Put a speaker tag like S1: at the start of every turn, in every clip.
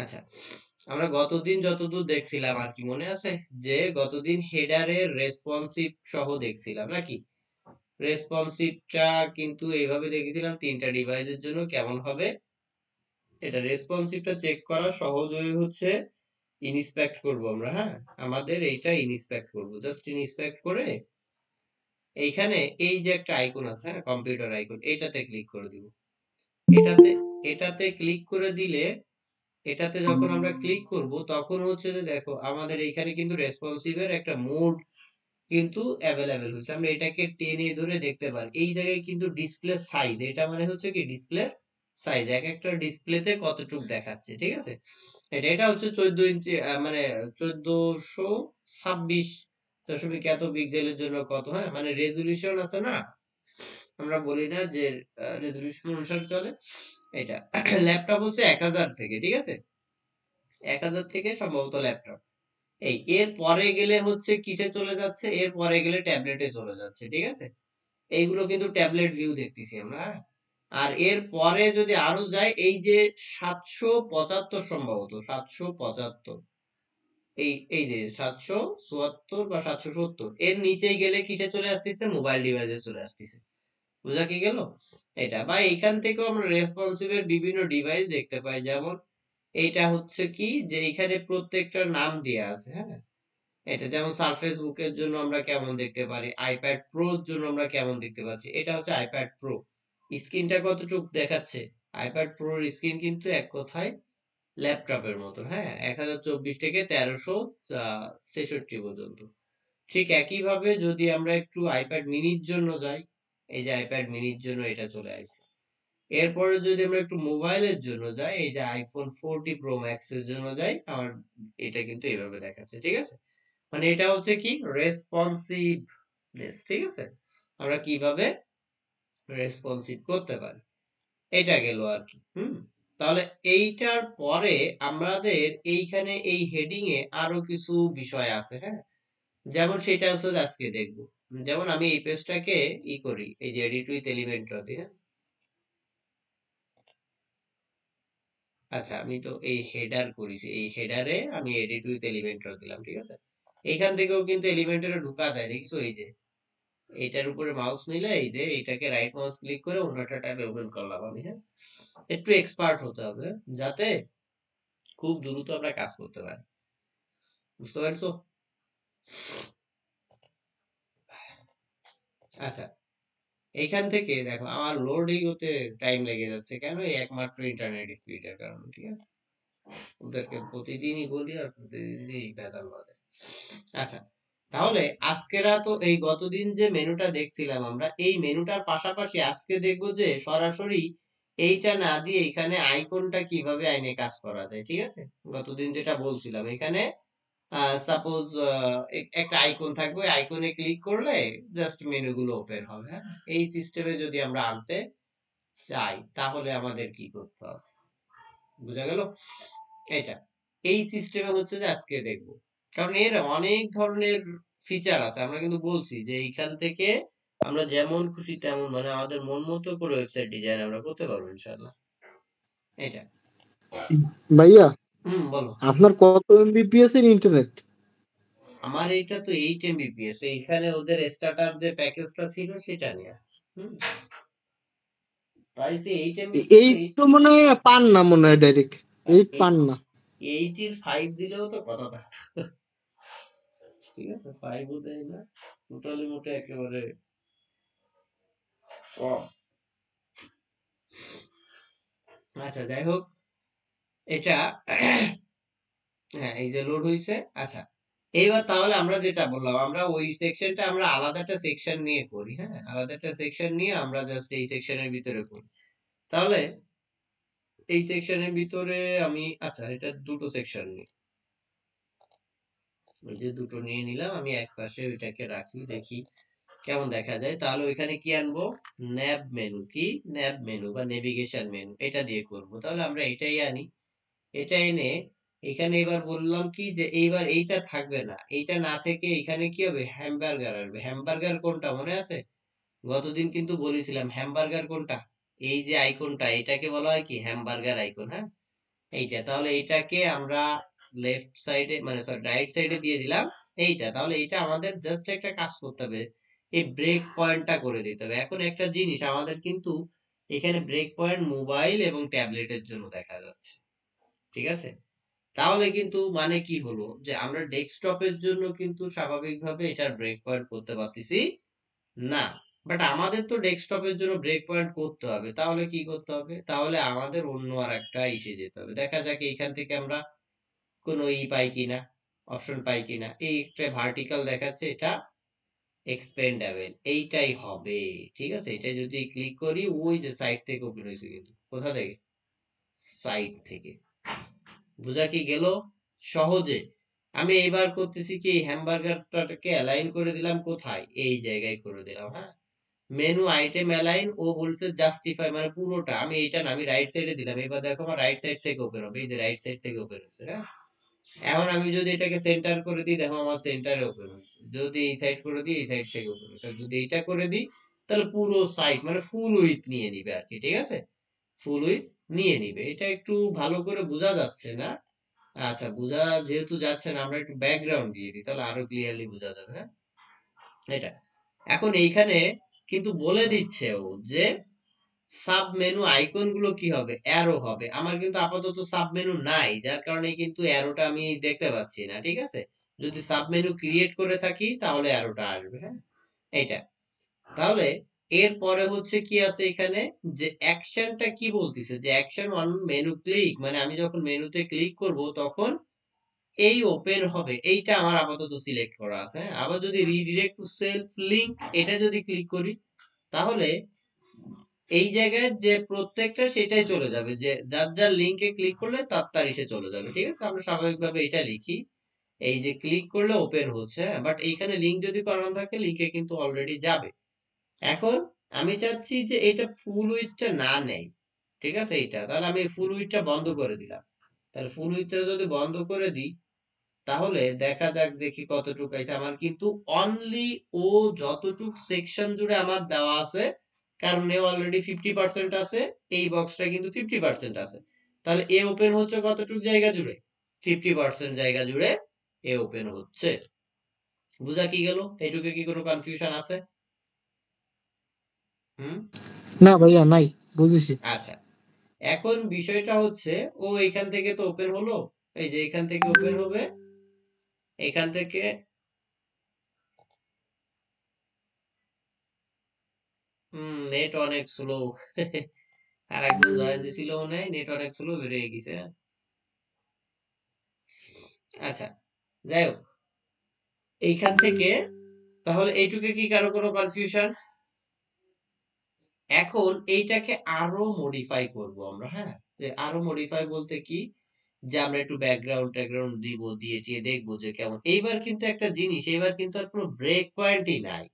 S1: আচ্ছা, আমরা গতদিন যতদূর দেখছিলাম আর কি মনে আছে, যে গতদিন হেডারের রেসপন্সিভ সহ দেখছিলাম নাকি? রেসপন্সিভটা কিন্তু এইভাবে দেখেছিলাম তিনটা ডিভাইসের জন্য কেমন হবে। এটা রেসপন্সিভটা চেক করা সহজ ওয়ে হচ্ছে ইনস্পেক্ট করব আমরা। হ্যাঁ, আমাদের এইটা ইনস্পেক্ট করব, জাস্ট ইনস্পেক্ট করে এইখানে এই যে একটা আইকন আছে, হ্যাঁ, কম্পিউটার আইকন, এটাতে ক্লিক করে দিব। এটাতে এটাতে ক্লিক করে দিলে, এটাতে যখন আমরা ক্লিক করব তখন হচ্ছে যে দেখো আমাদের এইখানে কিন্তু রেসপন্সিভের একটা মোড কিন্তু অ্যাভেলেবেল হচ্ছে। আমরা এটাকে টেনে ধরে দেখতে পারি। এই জায়গায় কিন্তু ডিসপ্লে সাইজ, এটা মানে হচ্ছে কি ডিসপ্লে সাইজ, এক একটা ডিসপ্লেতে কতটুক দেখাচ্ছে, ঠিক আছে? এটা হচ্ছে 14 ইঞ্চি, মানে 1426 এত পিক্সেলের জন্য কত, হ্যাঁ, মানে রেজলিউশন আছে না, আমরা বলি না যে রেজলিউশন অনুসারে চলে এটা। ল্যাপটপ হচ্ছে 1000 থেকে, ঠিক আছে, 1000 থেকে সম্ভবত ল্যাপটপ। এর পরে গেলে হচ্ছে কিসে চলে যাচ্ছে, এর পরে গেলে ট্যাবলেটে চলে যাচ্ছে, ঠিক আছে? এইগুলো কিন্তু ট্যাবলেট ভিউ দেখতেছি আমরা, হ্যাঁ। আর এর পরে যদি আরো যায়, এই যে 775 সম্ভবত 775, এই যে 774 বা 770, এর নিচেই গেলে কিসে চলে আসতেছে, মোবাইল ডিভাইসে চলে আসতেছে। বোঝা কি গেল? এটা বা এইখান থেকেও আমরা রেসপন্সিভের বিভিন্ন ডিভাইস দেখতে পাই, যেমন এইটা হচ্ছে কি যে এখানে প্রত্যেকটার নাম দেয়া আছে, হ্যাঁ। এটা যেমন সারফেস বুকের জন্য আমরা কেমন দেখতে পারি, আইপ্যাড প্রোর জন্য আমরা কেমন দেখতে পাচ্ছি। এটা হচ্ছে আইপ্যাড প্রো, স্ক্রিনটা কতটুক দেখাচ্ছে, আইপ্যাড প্রোর স্ক্রিন কিন্তু এক কথায় ল্যাপটপের মতো, হ্যাঁ, 1024 থেকে 1366 পর্যন্ত। ঠিক একইভাবে যদি আমরা একটু আইপ্যাড মিনির জন্য যাই, এই যে আইপ্যাড মিনির জন্য এটা চলে আসছে। এরপরে যদি আমরা একটু মোবাইলের জন্য যাই, এই যে আইফোন 40 প্রো ম্যাক্স এর জন্য যাই, আমার এটা কিন্তু এইভাবে দেখাচ্ছে, ঠিক আছে? মানে এটা হচ্ছে কি রেসপন্সিভনেস, ঠিক আছে? আমরা কিভাবে রেসপন্সিভ করতে পারি, এটা গেল আর কি। তাহলে এইটার পরে আমাদের এইখানে এই হেডিং এ আরো কিছু বিষয় আছে, হ্যাঁ, যেমন সেটা হচ্ছে যে আজকে দেখবো। যেমন আমি এই পেজটাকে করি, এই যে এডিট উইথ এলিমেন্টর দিই, হ্যাঁ। আচ্ছা, আমি তো এই হেডার করেছি, এই হেডারে আমি এডিট উইথ এলিমেন্টর দিলাম, ঠিক আছে? এইখান থেকেও কিন্তু এলিমেন্টরে ঢুকা যায়, দেখছো? এই যে এইটার উপরে মাউস নিলে, এই যে এইটাকে রাইট মাউস ক্লিক করে অন্যটা ট্যাবে ওপেন করলাম আমি, হ্যাঁ। একটু এক্সপার্ট হতে হবে যাতে খুব দ্রুত আমরা কাজ করতে পারি, বুঝতে পারছো? আচ্ছা, এইখান থেকে দেখো আমার লোডিং হতে টাইম লেগে যাচ্ছে কেন, এই একমাত্র ইন্টারনেট স্পিডের কারণে, ঠিক আছে? ওদেরকে প্রতিদিনই বলি আর প্রতিদিনই বেতাল বাজে। আচ্ছা, তাহলে আজকেরা তো এই গতদিন যে মেনুটা দেখছিলাম আমরা, এই মেনুটার পাশাপাশি আজকে দেখবো যে সরাসরি এইটা না দিয়ে এখানে আইকনটা কিভাবে আইনে কাজ করা যায়, ঠিক আছে? গতদিন যেটা বলছিলাম, এখানে সাপোজ একটা আইকন থাকবে, আইকনে ক্লিক করলে জাস্ট মেনুগুলো ওপেন হবে, হ্যাঁ। এই সিস্টেমে যদি আমরা আনতে চাই তাহলে আমাদের কি করতে হবে, বুঝা গেল? এটা এই সিস্টেমে হচ্ছে যে আজকে দেখবো, কারণ এর অনেক ধরনের ফিচার আছে। আমরা কিন্তু বলছি যে এইখান থেকে আমরা যেমন খুশি তেমন, মানে আমাদের মন মতো করে ওয়েবসাইট ডিজাইন আমরা করতে পারবো ইনশাআল্লাহ। এটা
S2: ভাইয়া,
S1: বলো।
S2: আপনার কত এমবিপিএস এর ইন্টারনেট?
S1: আমার এইটা তো 8 Mbps, এইখানে ওদের স্টার্টার যে প্যাকেজটা ছিল সেটা নিয়ে। হুম প্রায় তো 8 Mbps,
S2: এই তো মনে হয় পান না, মনে হয় ডাইরেক্ট এইট পান না।
S1: 85 দিলেও তো কথা থাকতো, ঠিক আছে? 5ও দেয় না, টোটালি মোটে একেবারে কম। আচ্ছা, যাই হোক, এটা হ্যাঁ, এই যে লোড হইছে। আচ্ছা, এইবার তাহলে আমরা যেটা বললাম, আমরা ওই সেকশনটা আমরা আলাদা একটা সেকশন নিয়ে করি, হ্যাঁ, আলাদা একটা সেকশন নিয়ে আমরা জাস্ট এই সেকশনের ভিতরে করি। তাহলে এই সেকশনের ভিতরে আমি, আচ্ছা, এটা দুটো সেকশন নিই, ওই যে দুটো নিয়ে নিলাম আমি, এক পাশে ওইটাকে রাখি, দেখি কেমন দেখা যায়। তাহলে ওইখানে কি আনবো, ন্যাব মেনু, কি ন্যাব মেনু বা নেভিগেশন মেনু, এটা দিয়ে করব। তাহলে আমরা এটাই আনি, এটা এনে এখানে এবার বললাম কি যে এইবার এইটা থাকবে না, এইটা না থেকে এখানে কি হবে, হ্যামবার্গার আসবে। হ্যামবার্গার কোনটা মনে আছে? গতদিন কিন্তু বলেছিলাম হ্যামবার্গার কোনটা, এই যে আইকনটা, এটাকে বলা হয় কি হ্যামবার্গার আইকন, হ্যাঁ। এইটা তাহলে এটাকে আমরা লেফট সাইডে মানে সরি রাইট সাইডে দিয়ে দিলাম এইটা। তাহলে এটা আমাদের জাস্ট একটা কাজ করতে হবে, এই ব্রেক পয়েন্টটা করে দিতে হবে। এখন একটা জিনিস আমাদের কিন্তু এখানে ব্রেক পয়েন্ট মোবাইল এবং ট্যাবলেটের জন্য দেখা যাচ্ছে, ঠিক আছে? তাহলে কিন্তু মানে কি হলো যে আমরা ডেস্কটপের জন্য কিন্তু স্বাভাবিকভাবে এটার ব্রেক পয়েন্ট করতে পারতেছি না। বাট আমাদের তো ডেস্কটপের জন্য ব্রেক পয়েন্ট করতে হবে। তাহলে কি করতে হবে? তাহলে আমাদের অন্য আরেকটা ইসে যেতে হবে। দেখা যাক এইখান থেকে আমরা কোনো পাই কিনা, অপশন পাই কিনা। এই একটা ভার্টিক্যাল দেখাচ্ছে, এটা এক্সপেন্ডেবল এইটাই হবে। ঠিক আছে, এটা যদি ক্লিক করি ওই যে সাইড থেকে ওপেন হয়েছে, কিন্তু কোথা থেকে? সাইড থেকে। বোঝা কি গেল? সহজে আমি এইবার করতেছি কি, হ্যামবার্গারটাকে অ্যালাইন করে দিলাম কোথায়, এই জায়গায় করে দিলাম। হ্যাঁ, মেনু আইটেম অ্যালাইন, ও বলছে জাস্টিফাই মানে পুরোটা। আমি এইটা না, আমি রাইট সাইডে দিলাম। এবার দেখো আমার রাইট সাইড থেকে ওপেন হবে, এই যে রাইট সাইড থেকে ওপেন হচ্ছে। হ্যাঁ, এখন আমি যদি এটাকে সেন্টার করে দিই, দেখো আমার সেন্টারে ওপেন হচ্ছে। যদি এই সাইড করে দিই, এই সাইড থেকে ওপেন হচ্ছে। যদি এইটা করে দিই, তাহলে পুরো সাইড মানে ফুল উইথ নিয়ে নিবে আর কি। ঠিক আছে, ফুল উইথ নিয়ে নিবে। এটা একটু ভালো করে বোঝা যাচ্ছে না? আচ্ছা, বোঝা যেহেতু যাচ্ছে না, আমরা একটু ব্যাকগ্রাউন্ড দিয়ে দিই, তাহলে আরো ক্লিয়ারলি বোঝা যাবে। হ্যাঁ, এটা এখন এইখানে কিন্তু বলে দিচ্ছে ও যে সাব মেনু আইকন গুলো কি হবে, অ্যারো হবে। আমার কিন্তু আপাতত সাব মেনু নাই, যার কারণে কিন্তু অ্যারোটা আমি দেখতে পাচ্ছি না। ঠিক আছে, যদি সাব মেনু ক্রিয়েট করে থাকি তাহলে অ্যারোটা আসবে। হ্যাঁ, এইটা তাহলে এরপরে হচ্ছে কি আছে এখানে, যে অ্যাকশনটা কি বলতিছে, যে অ্যাকশন অন মেনু ক্লিক, মানে আমি যখন মেনুতে ক্লিক করব তখন এই ওপেন হবে। এইটা আমার আপাতত সিলেক্ট করা আছে। হ্যাঁ? আবার যদি রিডিরেক্ট টু সেলফ লিংক এটা যদি ক্লিক করি, তাহলে এই জায়গায় যে প্রত্যেকটা সেটাই চলে যাবে, যে যার যার লিংকে ক্লিক করলে তার তার ইসে চলে যাবে। ঠিক আছে, আমরা স্বাভাবিকভাবে এটা লিখি, এই যে ক্লিক করলে ওপেন হচ্ছে। বাট এইখানে লিংক যদি করানো থাকে, লিংকে কিন্তু অলরেডি যাবে। এখন আমি চাচ্ছি যে এটা ফুল উইথটা না নেই। ঠিক আছে, এইটা তাহলে আমি ফুল উইথটা বন্ধ করে দিলাম। তাহলে ফুল উইথটা যদি বন্ধ করে দিই, তাহলে দেখা যাক দেখি কতটুকু আছে। আমার কিন্তু অনলি ও যতটুক সেকশন জুড়ে আমার দেওয়া আছে, কারণ এ অলরেডি 50% আছে, এই বক্সটা কিন্তু 50% আছে। তাহলে এ ওপেন হচ্ছে কতটুক জায়গা জুড়ে? 50% জায়গা জুড়ে এ ওপেন হচ্ছে। বুঝা কি গেল? এইটুকু কি কোনো কনফিউশন আছে? হুম,
S2: না ভাইয়া নাই, বুঝেছি।
S1: আচ্ছা। এখন বিষয়টা হচ্ছে, ও এখান থেকে তো ওপেন হলো, এই যে এখান থেকে ওপেন হবে, এখান থেকে নেট অনেক স্লো। আর একজন জয়েন দিছিল মনে হয়, নেট অনেক স্লো বেরিয়ে গেছে। আচ্ছা, যাই হোক, এইখান থেকে তাহলে এইটুকে কি কারো কোনো কনফিউশন? এখন এইটাকে আরো মডিফাই করব আমরা। হ্যাঁ, যে আরো মডিফাই বলতে কি, যে আমরা একটু ব্যাকগ্রাউন্ড ট্যাকগ্রাউন্ড দিব, দিয়ে টিয়ে দেখবো যে কেমন। এইবার কিন্তু একটা জিনিস, এইবার কিন্তু আর কোনো ব্রেক পয়েন্টই নাই।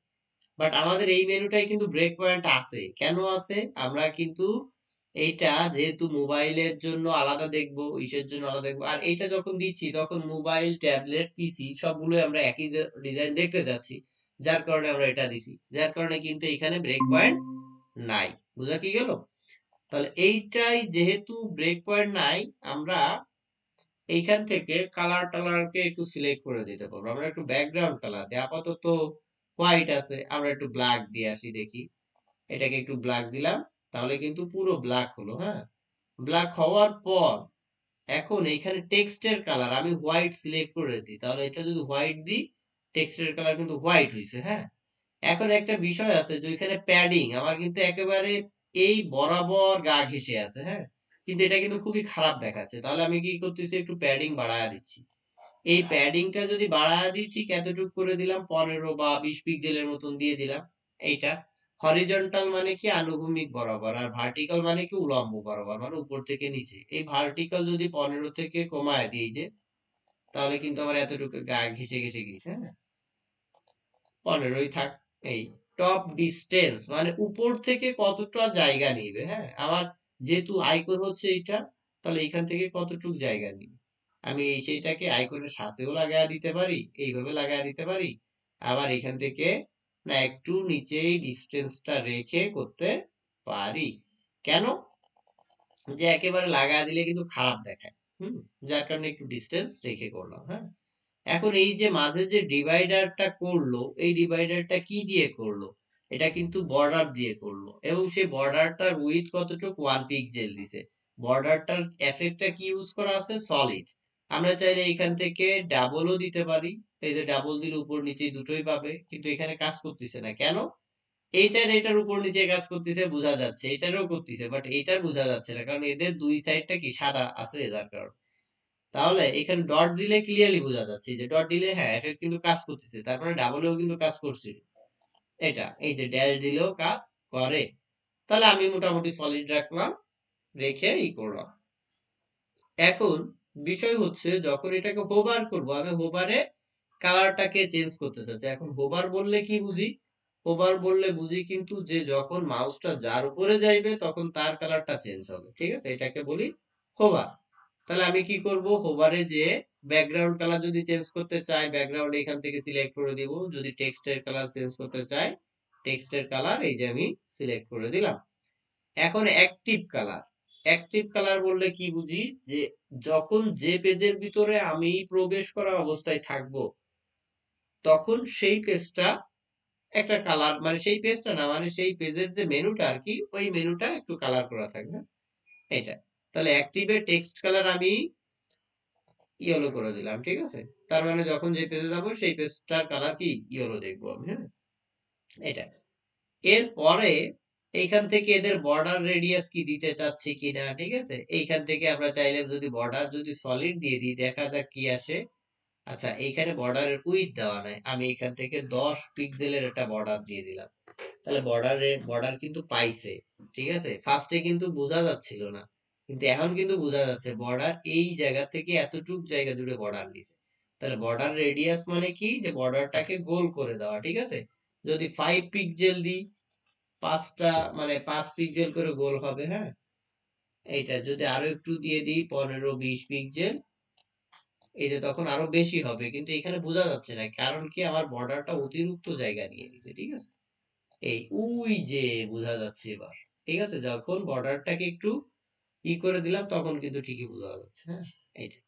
S1: বাট আমাদের এই মেনুটাই কিন্তু ব্রেক পয়েন্ট আছে। কেন আছে? আমরা কিন্তু এইটা যেহেতু মোবাইলের জন্য আলাদা দেখবো, ইসের জন্য আলাদা দেখবো, আর এইটা যখন দিচ্ছি তখন মোবাইল ট্যাবলেট পিসি সবগুলো আমরা একই ডিজাইন দেখতে যাচ্ছি, যার কারণে আমরা এটা দিছি। যার কারণে কিন্তু এখানে ব্রেক পয়েন্ট নাই। বুঝা কি গেল? তাহলে এইটাই যেহেতু ব্রেক পয়েন্ট নাই, আমরা এইখান থেকে কালার টালারকে একটু সিলেক্ট করে দিতে পারবো। আমরা একটু ব্যাকগ্রাউন্ড কালার দিই, আপাতত হোয়াইট আছে, আমরা একটু ব্ল্যাক দিয়ে আসি দেখি। এটাকে একটু ব্ল্যাক দিলাম, তাহলে কিন্তু পুরো ব্ল্যাক হলো। হ্যাঁ, ব্ল্যাক হওয়ার পর এখন এইখানে টেক্সটের কালার আমি হোয়াইট সিলেক্ট করে দিই, তাহলে এটা যদি হোয়াইট দিই, টেক্সটের কালার কিন্তু হোয়াইট হয়েছে। হ্যাঁ, এখন একটা বিষয় আছে যে ওইখানে প্যাডিং আমার কিন্তু একেবারে এই বরাবর গা ঘেঁষে আছে। হ্যাঁ, কিন্তু এটা কিন্তু খুবই খারাপ দেখাচ্ছে। তাহলে আমি কি করতেছি, একটু প্যাডিং বাড়ায় দিচ্ছি। এই প্যাডিংটা যদি বাড়ায় দিই, ঠিক এতটুকু করে দিলাম, 15 বা 20 পিক্সেলের মতন দিয়ে দিলাম। এইটা হরিজন্টাল মানে কি আনুভূমিক বরাবর, আর ভার্টিক্যাল মানে কি উলম্ব বরাবর, মানে উপর থেকে নিচে। এই ভার্টিক্যাল যদি 15 থেকে কমায় দিই যে, তাহলে কিন্তু আমার এতটুকু গা ঘেঁষে ঘেঁষে গেছে। হ্যাঁ, 15ই থাক। এই টপ ডিস্টেন্স মানে উপর থেকে কতটা জায়গা নিবে। হ্যাঁ, আমার যেহেতু আইকন হচ্ছে এইটা, তাহলে এখান থেকে কতটুক জায়গা নিবে। আমি এই সেইটাকে আইকনের সাথেও লাগায় দিতে পারি, এইভাবে লাগায় দিতে পারি। আবার এখান থেকে না একটু নিচেই ডিস্টেন্সটা রেখে করতে পারি। কেন? যে একেবারে লাগায় দিলে কিন্তু খারাপ দেখায়। হুম? যার কারণে একটু ডিসটেন্স রেখে করলাম, হ্যাঁ? এখন এই যে মাঝে যে ডিভাইডারটা করলো, এই ডিভাইডারটা কি দিয়ে করলো? এটা কিন্তু বর্ডার দিয়ে করলো এবং সেই বর্ডারটার উইথ কতটুকু 1 পিক্সেল দিছে। বর্ডারটার এফেক্টটা কি ইউজ করা আছে? সলিড। আমরা চাইলে এখান থেকে ডাবলও দিতে পারি। এই যে ডাবল দিলে উপর নিচে দুটোই পাবে, কিন্তু এখানে কাজ করতেছে না কেন? এইটার এটার উপর নিচে কাজ করতেছে বোঝা যাচ্ছে, এটারও করতেছে, বাট এইটার বোঝা যাচ্ছে না কারণ এদের দুই সাইডটা কি সাদা আছে, যার কারণে। তাহলে এখানে ডট দিলে ক্লিয়ারলি বোঝা যাচ্ছে যে ডট দিলে হ্যাঁ এফেক্ট কিন্তু কাজ করতেছে, তার মানে ডাবলেও কিন্তু কাজ করছে। এটা এই যে ড্যাশ দিলেও কাজ করে। তাহলে আমি মোটামুটি সলিড রাখলাম, রেখে করলাম। এখন বিষয় হচ্ছে যখন এটাকে হোভার করব, আমি হোভারে কালারটাকে চেঞ্জ করতে চাচ্ছি। এখন হোভার বললে কি বুঝি? হোভার বললে বুঝি কিন্তু যে যখন মাউসটা যার উপরে যাইবে তখন তার কালারটা চেঞ্জ হবে, ঠিক আছে? এটাকে বলি হোভার। তাহলে আমি কি করব? হোভারে যে ব্যাকগ্রাউন্ড কালার যদি চেঞ্জ করতে চাই, ব্যাকগ্রাউন্ড এখান থেকে সিলেক্ট করে দিব। যদি টেক্সটের কালার চেঞ্জ করতে চাই, টেক্সটের কালার এই যে আমি সিলেক্ট করে দিলাম। এখন অ্যাক্টিভ কালার। অ্যাক্টিভ কালার বললে কি বুঝি? যে যখন যে পেজের ভিতরে আমি প্রবেশ করা অবস্থায় থাকব, তখন সেই পেজটা একটা কালার, মানে সেই পেজটা না, মানে সেই পেজের যে মেনুটা আর কি, ওই মেনুটা একটু কালার করা থাকবে। এটা। তাহলে অ্যাক্টিভে টেক্সট কালার আমি ইয়েলো করে দিলাম, ঠিক আছে? তার মানে যখন যে পেজে যাবো সেই পেজটার কালার কি ইয়েলো দেখবো আমি, হ্যাঁ? এটা। এরপরে এইখান থেকে এদের বর্ডার রেডিয়াস কি দিতে চাচ্ছি কিনা, ঠিক আছে? এইখান থেকে আমরা চাইলে যদি বর্ডার যদি সলিড দিয়ে দিই, দেখা যাক কি আসে। আচ্ছা, এইখানে বর্ডারের উইথ দেওয়া নাই, আমি এখান থেকে 10 পিক্সেলের একটা বর্ডার দিয়ে দিলাম। তাহলে বর্ডার কিন্তু পাইছে, ঠিক আছে? ফার্স্টে কিন্তু বোঝা যাচ্ছিল না, কিন্তু এখন কিন্তু বোঝা যাচ্ছে বর্ডার এই জায়গা থেকে এতটুক জায়গা জুড়ে বর্ডার নিছে। তাহলে বর্ডার রেডিয়াস মানে কি? যে বর্ডারটাকে গোল করে দেওয়া, ঠিক আছে? যদি 5 পিক্সেল দিই, পাঁচটা মানে 5 পিক্সেল করে গোল হবে, হ্যাঁ? এইটা যদি আরো একটু দিয়ে দিই 15-20 পিক্সেল, এই যে তখন আরো বেশি হবে, কিন্তু এখানে বোঝা যাচ্ছে না কারণ কি আমার বর্ডারটা অতিরিক্ত জায়গা নিয়ে নিছে, ঠিক আছে? এই ওই যে বোঝা যাচ্ছে এবার, ঠিক আছে? যখন বর্ডারটাকে একটু করে দিলাম তখন কিন্তু ঠিকই বোঝা যাচ্ছে, হ্যাঁ? এইটা।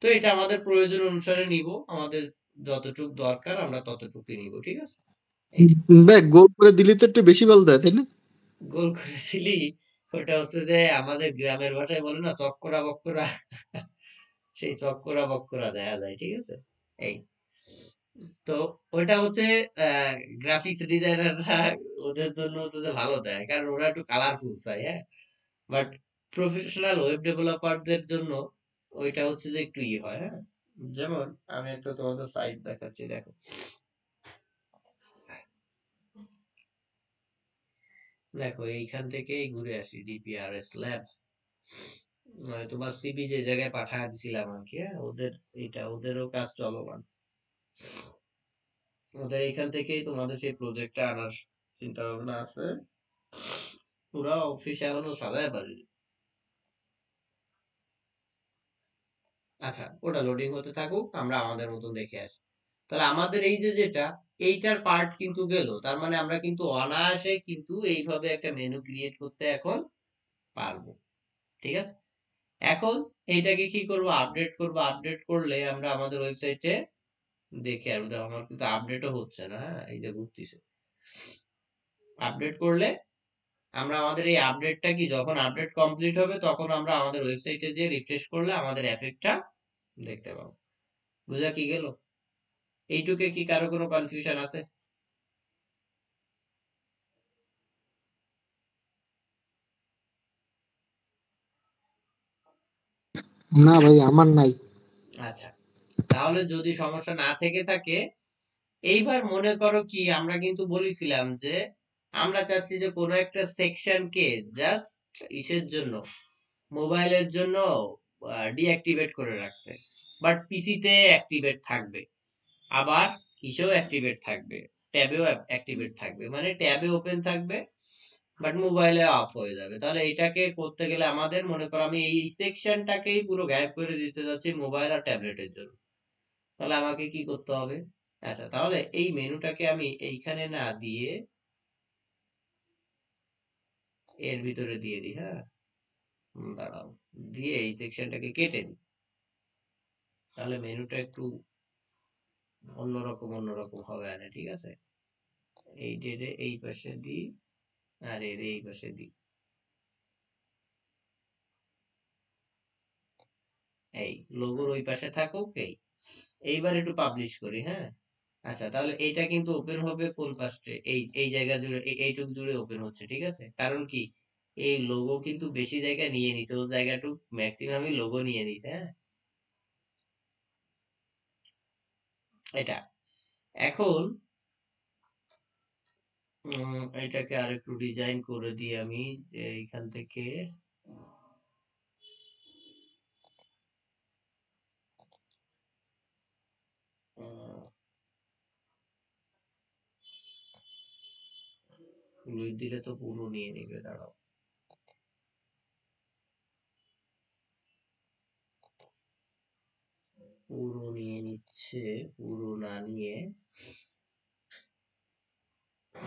S1: তো এটা আমাদের প্রয়োজন অনুসারে নিব, আমাদের যতটুক দরকার আমরা ততটুকুই নিব, ঠিক আছে? এইটা।
S2: ভাই গোল করে দিলে তো একটু বেশি বল দেয় তাই না?
S1: গোল করেছিলি, ওটা হচ্ছে যে আমাদের গ্রামের ভাষায় বলে না চক্করা বক্করা, সেই চক্করা বক্করা দেখা যায়, ঠিক আছে? এই তো ওইটা হচ্ছে গ্রাফিক্স ডিজাইনাররা ওদের জন্য হচ্ছে যে ভালো দেয়, কারণ ওরা একটু কালারফুল চাই, হ্যাঁ? বাট প্রফেশনাল ওয়েব ডেভেলপারদের জন্য ওইটা হচ্ছে যে একটু হয়, হ্যাঁ? যেমন আমি একটা তোমাদের সাইট দেখাচ্ছি, দেখো। দেখো এইখান থেকেই ঘুরে আসি, ডিপিআরএস ল্যাব, তোমার সিভি যে জায়গায় পাঠায় দিছিলাম আর কি, হ্যাঁ? ওদের এটা ওদেরও কাজ চলমান। ওদের এখান থেকেই তোমাদের সেই প্রজেক্টটা আনার চিন্তা ভাবনা আছে। পুরা অফিস এখনো সাজায় পারি। আচ্ছা, ওটা লোডিং হতে থাকুক, আমরা আমাদের মতন দেখে আসি। তাহলে আমাদের এই যে যেটা, এইটার পার্ট কিন্তু গেল, তার মানে আমরা কিন্তু অনায়াসে কিন্তু এইভাবে একটা মেনু ক্রিয়েট করতে এখন পারবো, ঠিক আছে? এখন এইটাকে কি করব? আপডেট করব। আপডেট করলে আমরা আমাদের ওয়েবসাইটে দেখে আসবো। দেখো, আমার কিন্তু আপডেটও হচ্ছে না, হ্যাঁ? এই যে ঘুরতেছে। আপডেট করলে আমরা আমাদের এই আপডেটটা কি, যখন আপডেট কমপ্লিট হবে তখন আমরা আমাদের ওয়েবসাইটে যে রিফ্রেশ করলে আমাদের এফেক্টটা দেখতে পাবো। বুঝা কি গেল? এইটুকে কি কারো কোনো কনফিউশন আছে?
S2: না ভাই আমার নাই।
S1: আচ্ছা, তাহলে যদি সমস্যা না থেকে থাকে, এইবার মনে করো কি আমরা কিন্তু বলেছিলাম যে আমরা চাচ্ছি যে কোনো একটা সেকশনকে জাস্ট ইসের জন্য, মোবাইলের জন্য ডিঅ্যাক্টিভেট করে রাখতে, বাট পিসিতে অ্যাক্টিভেট থাকবে, আবার ইসেও অ্যাক্টিভেট থাকবে, ট্যাবেও অ্যাক্টিভেট থাকবে, মানে ট্যাবে ওপেন থাকবে বাট মোবাইলে অফ হয়ে যাবে। তাহলে এটাকে করতে গেলে আমাদের মনে করো আমি এই সেকশনটাকেই পুরো গায়েব করে দিতে যাচ্ছি মোবাইল আর ট্যাবলেটের জন্য। তাহলে আমাকে কি করতে হবে? আচ্ছা, তাহলে এই মেনুটাকে আমি এইখানে না দিয়ে এর ভিতরে দিয়ে দিই, হ্যাঁ? দাঁড়াও, দিয়ে এই সেকশনটাকে কেটে দিই, তাহলে মেনুটা একটু অন্যরকম হবে। আরে ঠিক আছে, এই ডেটে এই পাশে দিই, আর এর এই পাশে দিই। এই লোগোর ওই পাশে থাকুক। এইবার একটু পাবলিশ করি, হ্যাঁ। আচ্ছা, তাহলে এইটা কিন্তু ওপেন হবে কোন পাশে? এই এই জায়গা জুড়ে, এইটুক জুড়ে ওপেন হচ্ছে, ঠিক আছে। কারণ কি, এই লোগো কিন্তু বেশি জায়গা নিয়ে নিছে, ও জায়গাটুক ম্যাক্সিমামই লোগো নিয়ে নিছে, হ্যাঁ। এটা এখন এটাকে আরেকটু ডিজাইন করে দিই আমি, যে এইখান থেকে ফ্লুইড দিলে তো পুরো নিয়ে নিবে, দাঁড়াও। পুরো নিয়ে নিচ্ছে, পুরো না নিয়ে।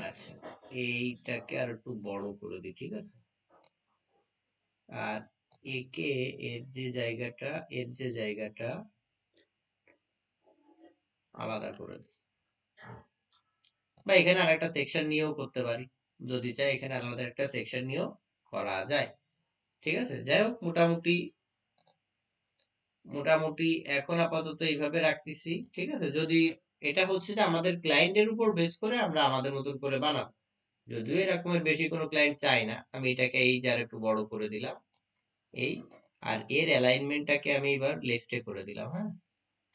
S1: আচ্ছা, এইটাকে আর একটু বড় করে দিই, ঠিক আছে। আর একে, এর যে জায়গাটা আলাদা করে দিই, বা এখানে আর একটা সেকশন নিয়েও করতে পারি, যদি চাই এখানে আলাদা একটা সেকশন নিয়েও করা যায়, ঠিক আছে। যাই হোক, মোটামুটি মোটামুটি এখন আপাতত এইভাবে রাখতেছি, ঠিক আছে। যদি এটা হচ্ছে যে আমাদের ক্লায়েন্টের উপর বেস করে আমরা আমাদের মতন করে বানাবো, যদিও এরকমের বেশি কোনো ক্লায়েন্ট চাই না। আমি এটাকে এই যার একটু বড় করে দিলাম, এই। আর এর অ্যালাইনমেন্টটাকে আমি এবার লেফটে করে দিলাম, হ্যাঁ।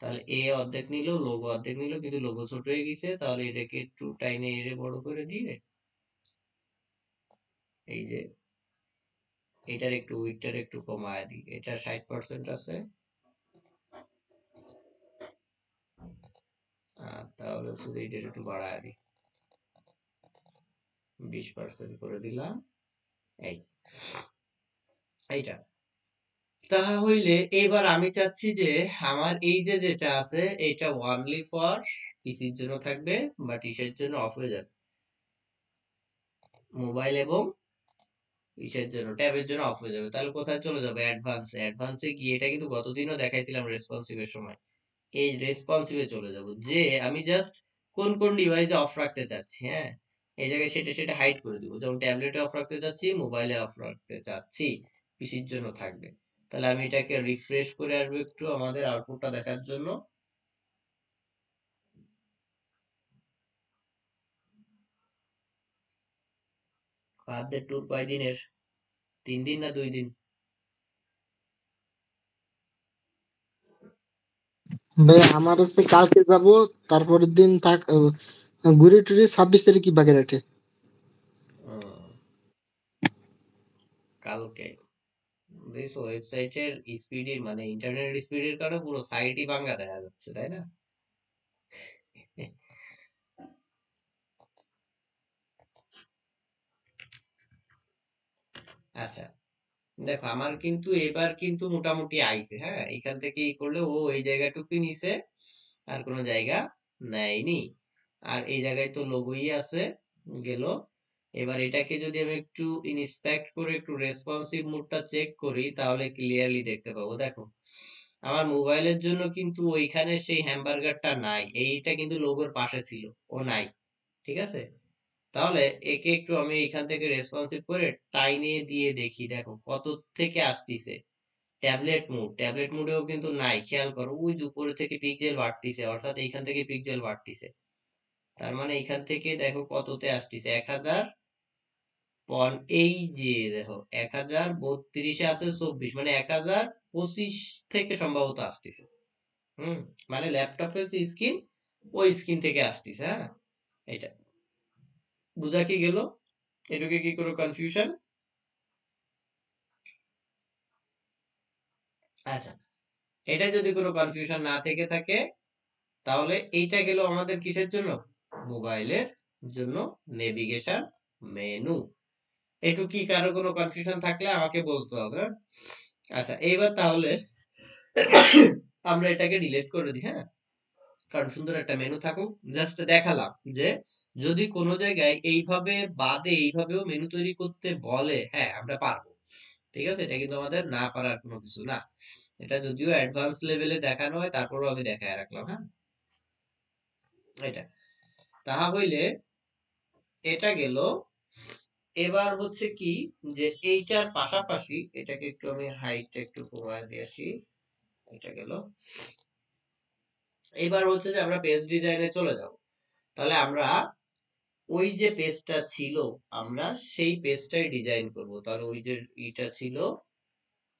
S1: তাহলে এ অর্ধেক নিল, লোগো অর্ধেক নিল, কিন্তু লোগো ছোট হয়ে গেছে, তাহলে এটাকে একটু টাইনে এরে বড় করে দিয়ে, এই যে এটার একটু উইডটার একটু কমায় দিই। এটা 60% আছে, তাহলে শুধু এটার একটু বাড়ায় দিই, 20% করে দিলাম। এই, এইটা তাহলে এবার আমি চাচ্ছি যে আমার এই যে যেটা আছে, এটা ওয়ানলি ফর পিসির জন্য থাকবে, বাট ইসের জন্য অফ হয়ে যাবে, মোবাইল এবং ইসের জন্য, ট্যাবের জন্য অফ হয়ে যাবে। তাহলে কোথায় চলে যাবে? অ্যাডভান্সে গিয়ে, এটা কিন্তু গতদিনও দেখাইছিলাম রেসপন্সিভের সময়, এই রেসপন্সিভে চলে যাব, যে আমি জাস্ট কোন কোন ডিভাইসে অফ রাখতে চাচ্ছি, হ্যাঁ। এই জায়গায় সেটা সেটা হাইড করে দিব, যেমন ট্যাবলেটে অফ রাখতে চাচ্ছি, মোবাইলে অফ রাখতে চাচ্ছি, পিসির জন্য থাকবে। তাহলে আমি এটাকে রিফ্রেশ করে আসবো একটু আমাদের আউটপুটটা দেখার জন্য। বার্থডে ট্যুর কয়দিনের? 3 দিন না 2 দিন?
S2: ভাই আমার হচ্ছে কালকে যাব, তারপরের দিন থাক ঘুরে টুরে 26 তারিখ কি বাগেরহাটে।
S1: উম, কালকে বেশ, ওয়েবসাইটের স্পিডের মানে ইন্টারনেট স্পিডের কারণে পুরো সাইটই ভাঙা দেখা যাচ্ছে, তাই না? আচ্ছা, দেখো আমার কিন্তু এবার কিন্তু মোটামুটি আইছে, হ্যাঁ। এখান থেকে ই করলে ও এই জায়গাটুকুই নিছে, আর কোনো জায়গা নেয়নি। আর এই জায়গায় তো লোগোই আছে, গেল। এবার এটাকে যদি আমি একটু ইন্সপেক্ট করে একটু রেসপন্সিভ মুডটা চেক করি, তাহলে ক্লিয়ারলি দেখতে পাবো। দেখো, আমার মোবাইলের জন্য কিন্তু ওইখানে সেই হ্যামবার্গারটা নাই, এইটা কিন্তু লোগোর পাশে ছিল, ও নাই, ঠিক আছে। তাহলে একে একটু আমি এখান থেকে রেসপন্সিভ করে টাইনে দিয়ে দেখি, দেখো কত থেকে আসতিছে। ট্যাবলেট মুডেও কিন্তু নাই, খেয়াল করো, ওই যে উপরে থেকে পিক্সেল বাড়তিছে, অর্থাৎ এইখান থেকে পিক্সেল বাড়তিছে। তার মানে এইখান থেকে দেখো কততে আসতিছে, 1000 এই যে দেখো 1032-এ আছে 24, মানে 1025 থেকে সম্ভবত আসতিছে। হুম, মানে ল্যাপটপের যে স্ক্রিন, ওই স্ক্রিন থেকে আসতিছে, হ্যাঁ। এটা বুঝা কি গেল? এটুকে কি কোনো কনফিউশন? আচ্ছা, এটা যদি কোনো কনফিউশন না থেকে থাকে, তাহলে এইটা গেল আমাদের কিসের জন্য? মোবাইলের জন্য নেভিগেশন মেনু। একটু কি কারো কোনো কনফিউশন থাকলে আমাকে বলতে হবে, হ্যাঁ? আচ্ছা, এইবার তাহলে আমরা এটাকে ডিলিট করে দিই, হ্যাঁ। কারণ সুন্দর একটা মেনু থাকুক, জাস্ট দেখালাম যে যদি কোনো জায়গায় এইভাবে বাদে এইভাবেও মেনু তৈরি করতে বলে, হ্যাঁ আমরা পারবো। ঠিক আছে, এটা কিন্তু আমাদের না পারার কোনো কিছু না। এটা যদিও অ্যাডভান্স লেভেলে দেখানো হয়, তারপরেও আমি দেখায় রাখলাম। হ্যাঁ, এটা তাহা হইলে এটা গেল। এবার হচ্ছে কি, যে এইটার পাশাপাশি এটাকে একটু আমি হাইট একটু কমায় দিয়ে আসি। এটা গেল। এবার হচ্ছে যে আমরা পেজ ডিজাইনে চলে যাব। তাহলে আমরা ওই যে পেজটা ছিল, আমরা সেই পেজটাই ডিজাইন করব। তাহলে ওই যে এটা ছিল,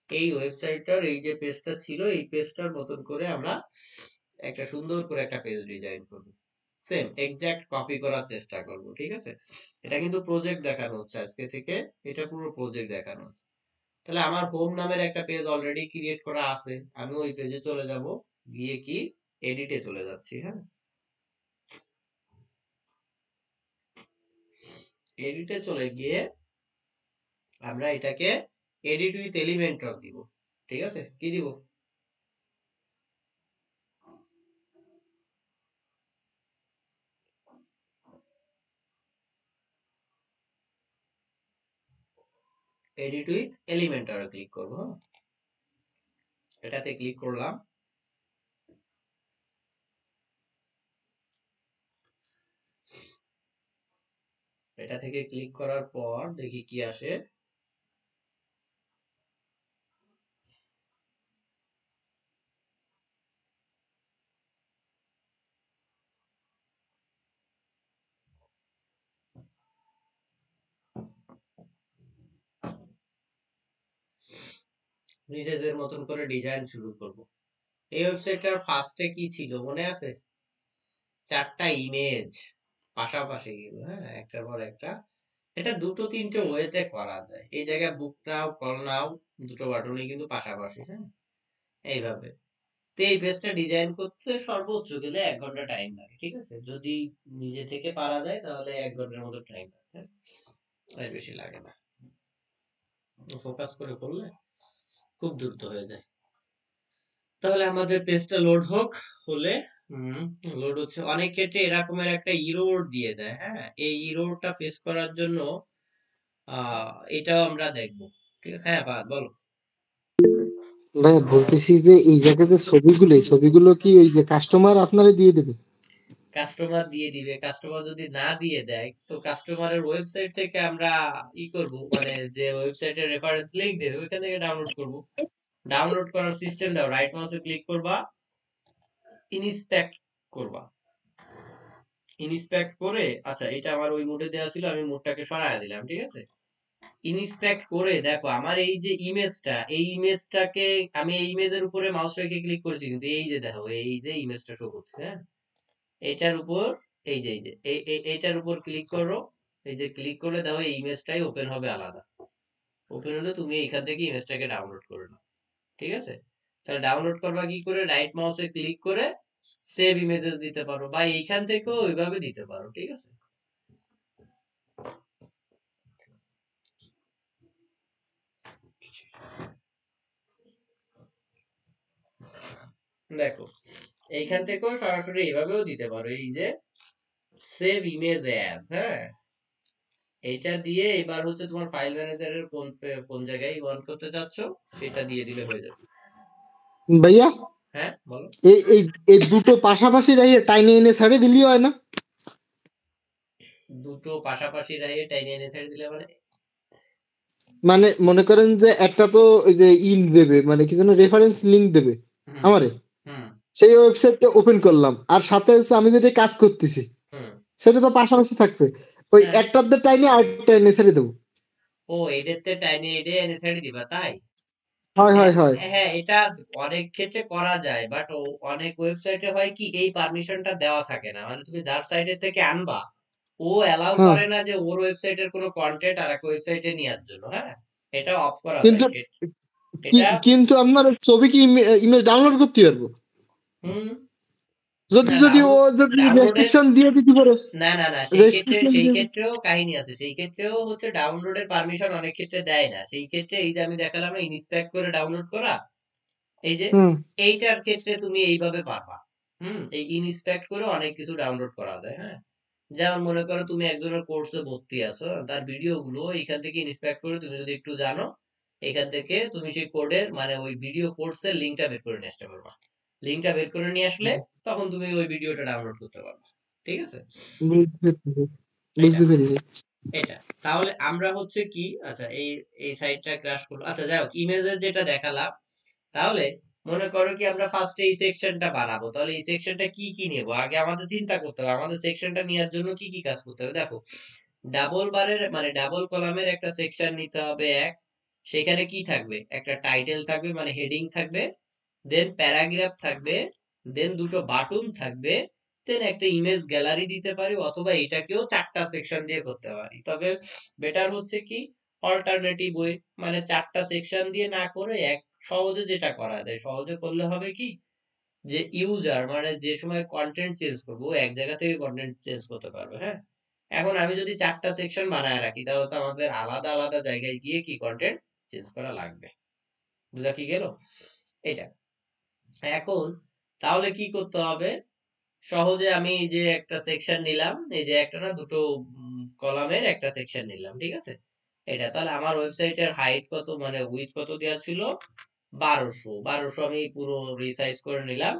S1: এই ওয়েবসাইটটার এই যে পেজটা ছিল, এই পেজটার মতন করে আমরা একটা সুন্দর করে একটা পেজ ডিজাইন করব। সেম এক্সাক্ট কপি করার চেষ্টা করব। ঠিক আছে, এটা কিন্তু প্রজেক্ট দেখানো হচ্ছে আজকে থেকে, এটা পুরো প্রজেক্ট দেখানো। তাহলে আমার হোম নামের একটা পেজ অলরেডি ক্রিয়েট করা আছে, আমি ওই পেজে চলে যাব, গিয়ে কি এডিটে চলে যাচ্ছি। হ্যাঁ, এডিটে চলে গিয়ে আমরা এটাকে এডিট উইথ এলিমেন্টর দিব। ঠিক আছে, কি দিব? এডিট উইথ এলিমেন্টর ক্লিক করব। হ্যাঁ, এটাতে ক্লিক করলাম। এটা থেকে ক্লিক করার পর দেখি কি আসে। নিজেদের মতন করে ডিজাইন শুরু করব। এই ওয়েবসাইটটার ফার্স্টে কি ছিল মনে আছে? 4টা ইমেজ পাশাপাশি গেল। হ্যাঁ, একটার পর একটা। এটা দুটো তিনটে ওয়েতে করা যায়। এই জায়গায় বুক নাও, কল নাও, দুটো বাটনই কিন্তু পাশাপাশি। হ্যাঁ, এইভাবে। তো এই পেজটা ডিজাইন করতে সর্বোচ্চ গেলে 1 ঘন্টা টাইম লাগে। ঠিক আছে, যদি নিজে থেকে পারা যায় তাহলে 1 ঘন্টার মতো টাইম লাগে। হ্যাঁ, আর বেশি লাগে না। ফোকাস করে করলে খুব দ্রুত হয়ে যায়। তাহলে আমাদের পেজটা লোড হোক। হলে লোড হচ্ছে, অনেক ক্ষেত্রে এরকমের একটা ইরোর দিয়ে দেয়। হ্যাঁ, এই ইরোরটা ফেস করার জন্য এটাও আমরা দেখবো। ঠিক আছে, হ্যাঁ বলো।
S2: ভাই বলতেছি যে এই জায়গাতে ছবিগুলো, এই ছবিগুলো কি ওই যে কাস্টমার আপনারা দিয়ে দেবে?
S1: কাস্টমার দিয়ে দিবে। কাস্টমার যদি না দিয়ে দেয়, তো কাস্টমারের ওয়েবসাইট থেকে আমরা ই করব, মানে যে ওয়েবসাইটের রেফারেন্স লিংক দেবে ওইখান থেকে ডাউনলোড করব। ডাউনলোড করার সিস্টেম দাও, রাইট মাউসে ক্লিক করবা, ইনস্পেক্ট করবা। ইনস্পেক্ট করে, আচ্ছা এটা আমার ওই মোডে দেওয়া ছিল, আমি মোডটাকে সরায় দিলাম। ঠিক আছে, ইনস্পেক্ট করে দেখো আমার এই যে ইমেজটা, এই ইমেজটাকে আমি এই ইমেজের উপরে মাউস রেখে ক্লিক করেছি, কিন্তু এই যে দেখো এই যে ইমেজটা শো করছে। হ্যাঁ, এটার উপর এই যে এইটার উপর ক্লিক করো। এই যে ক্লিক করলে দেখো এই ইমেজটাই ওপেন হবে আলাদা। ওপেন হলে তুমি এইখান থেকে ইমেজটাকে ডাউনলোড করে নাও। ঠিক আছে, তাহলে ডাউনলোড করবা কি করে? রাইট মাউসে ক্লিক করে সেভ ইমেজেস দিতে পারো, বা এইখান থেকেও ওইভাবে দিতে পারো। ঠিক আছে, দেখো এইখান থেকেও সরাসরি এইভাবেও দিতে পারো। এই যে সেভ ইমেজ অ্যাজ। হ্যাঁ, এইটা দিয়ে এবার হচ্ছে তোমার ফাইল ম্যানেজারের কোন কোন জায়গায় অন করতে চাচ্ছ সেটা দিয়ে দিলে হয়ে যাবে।
S2: ভাইয়া,
S1: হ্যাঁ বলো।
S2: এই এই এই দুটো পাশাপাশি রেখে টাইনে এনে ছাড়ে দিলেই হয় না?
S1: দুটো পাশাপাশি রাখিয়ে টাইনে এনে ছেড়ে দিলে মানে?
S2: মানে মনে করেন যে একটা তো ওই যে দেবে, মানে কি যেন রেফারেন্স লিংক দেবে
S1: হুম
S2: আমারে,
S1: হুম
S2: সেই ওয়েবসাইটটা ওপেন করলাম, আর সাথে হচ্ছে আমি যেটা কাজ করতেছি
S1: হুম
S2: সেটা তো পাশাপাশি থাকবে। ওই
S1: হ্যাঁ।
S2: একটার দিয়ে টাইনে আরেকটা এনে ছেড়ে দেবো।
S1: ও, এটাতে টাইনে এডে এনে ছেড়ে দিবা তাই?
S2: হয়
S1: হ্যাঁ
S2: হয় হয়।
S1: হ্যাঁ, এটা অনেক ক্ষেত্রে করা যায়, বাট অনেক ওয়েবসাইটে হয় কি এই পারমিশনটা দেওয়া থাকে না। মানে তুমি যার সাইটে থেকে আনবা, ও অ্যালাউ
S2: হ্যাঁ,
S1: করে না যে ওর ওয়েবসাইটের কোনো কন্টেন্ট আর এক ওয়েবসাইটে নেওয়ার জন্য। হ্যাঁ, এটা অফ করা যায়।
S2: কিন্তু
S1: এটা
S2: কিন্তু আপনার ছবি কি ইমেজ ডাউনলোড করতে পারবো?
S1: হুম
S2: যদি
S1: না,
S2: যদি ও
S1: ডাউনলোড
S2: যদি
S1: ডাউনলোডের
S2: রেস্ট্রিকশন দিয়ে দিতে পারে,
S1: না না না, সেই ক্ষেত্রে
S2: রেস্ট্রিকশন
S1: সেই
S2: দিয়ে
S1: ক্ষেত্রেও কাহিনী আছে। সেই ক্ষেত্রেও হচ্ছে ডাউনলোডের পারমিশন অনেক ক্ষেত্রে দেয় না। সেই ক্ষেত্রে এই যে আমি দেখালাম না ইনস্পেক্ট করে ডাউনলোড করা, এই যে
S2: হুম।
S1: এইটার ক্ষেত্রে তুমি এইভাবে পারবা। এই ইনস্পেক্ট করে অনেক কিছু ডাউনলোড করা যায়। হ্যাঁ, যেমন মনে করো তুমি একজনের কোর্সে ভর্তি আছো, তার ভিডিও গুলো এখান থেকে ইন্সপেক্ট করে তুমি যদি একটু জানো, এখান থেকে তুমি সেই কোডের মানে ওই ভিডিও কোর্সের লিঙ্কটা বের করে নিয়ে আসতে পারবা। লিঙ্কটা বের করে নিয়ে আসলে তখন তুমি ওই ভিডিওটা ডাউনলোড করতে পারবা। ঠিক আছে?
S2: বুঝতে পেরেছি।
S1: এটা
S2: বুঝতে পেরেছি।
S1: এটা তাহলে আমরা হচ্ছে কি, আচ্ছা এই এই সাইটটা ক্রাশ করলো। আচ্ছা যাই হোক, ইমেজের যেটা দেখালাম, তাহলে মনে করো কি আমরা ফার্স্টে এই সেকশনটা বানাবো, তাহলে এই সেকশনটা কি কি নেব আগে আমাদের চিন্তা করতে হবে। আমাদের সেকশনটা নেওয়ার জন্য কি কি কাজ করতে হবে দেখো। ডাবল বারের মানে ডাবল কলামের একটা সেকশন নিতে হবে এক। সেখানে কি থাকবে, একটা টাইটেল থাকবে মানে হেডিং থাকবে, দেন প্যারাগ্রাফ থাকবে, দেন দুটো বাটন থাকবে, দেন একটা ইমেজ গ্যালারি দিতে পারি, অথবা এটাকেও চারটা সেকশন দিয়ে করতে পারি। তবে বেটার হচ্ছে কি অল্টারনেটিভ ওয়ে, মানে চারটা সেকশন দিয়ে না করে এক সহজে যেটা করা যায়, সহজে করলে হবে কি যে ইউজার মানে যে সময় কন্টেন্ট চেঞ্জ করবো ও এক জায়গা থেকে কন্টেন্ট চেঞ্জ করতে পারবে। হ্যাঁ, এখন আমি যদি চারটা সেকশন বানায় রাখি তাহলে তো আমাদের আলাদা আলাদা জায়গায় গিয়ে কি কন্টেন্ট চেঞ্জ করা লাগবে। বুঝা কি গেল? এটা এখন তাহলে কি করতে হবে, সহজে আমি এই যে একটা সেকশন নিলাম, এই যে একটা না দুটো কলামের একটা সেকশন নিলাম, ঠিক আছে? এটা তাহলে আমার ওয়েবসাইটের হাইট কত মানে উইথ কত দেওয়া ছিল, 1200 আমি পুরো রিসাইজ করে নিলাম।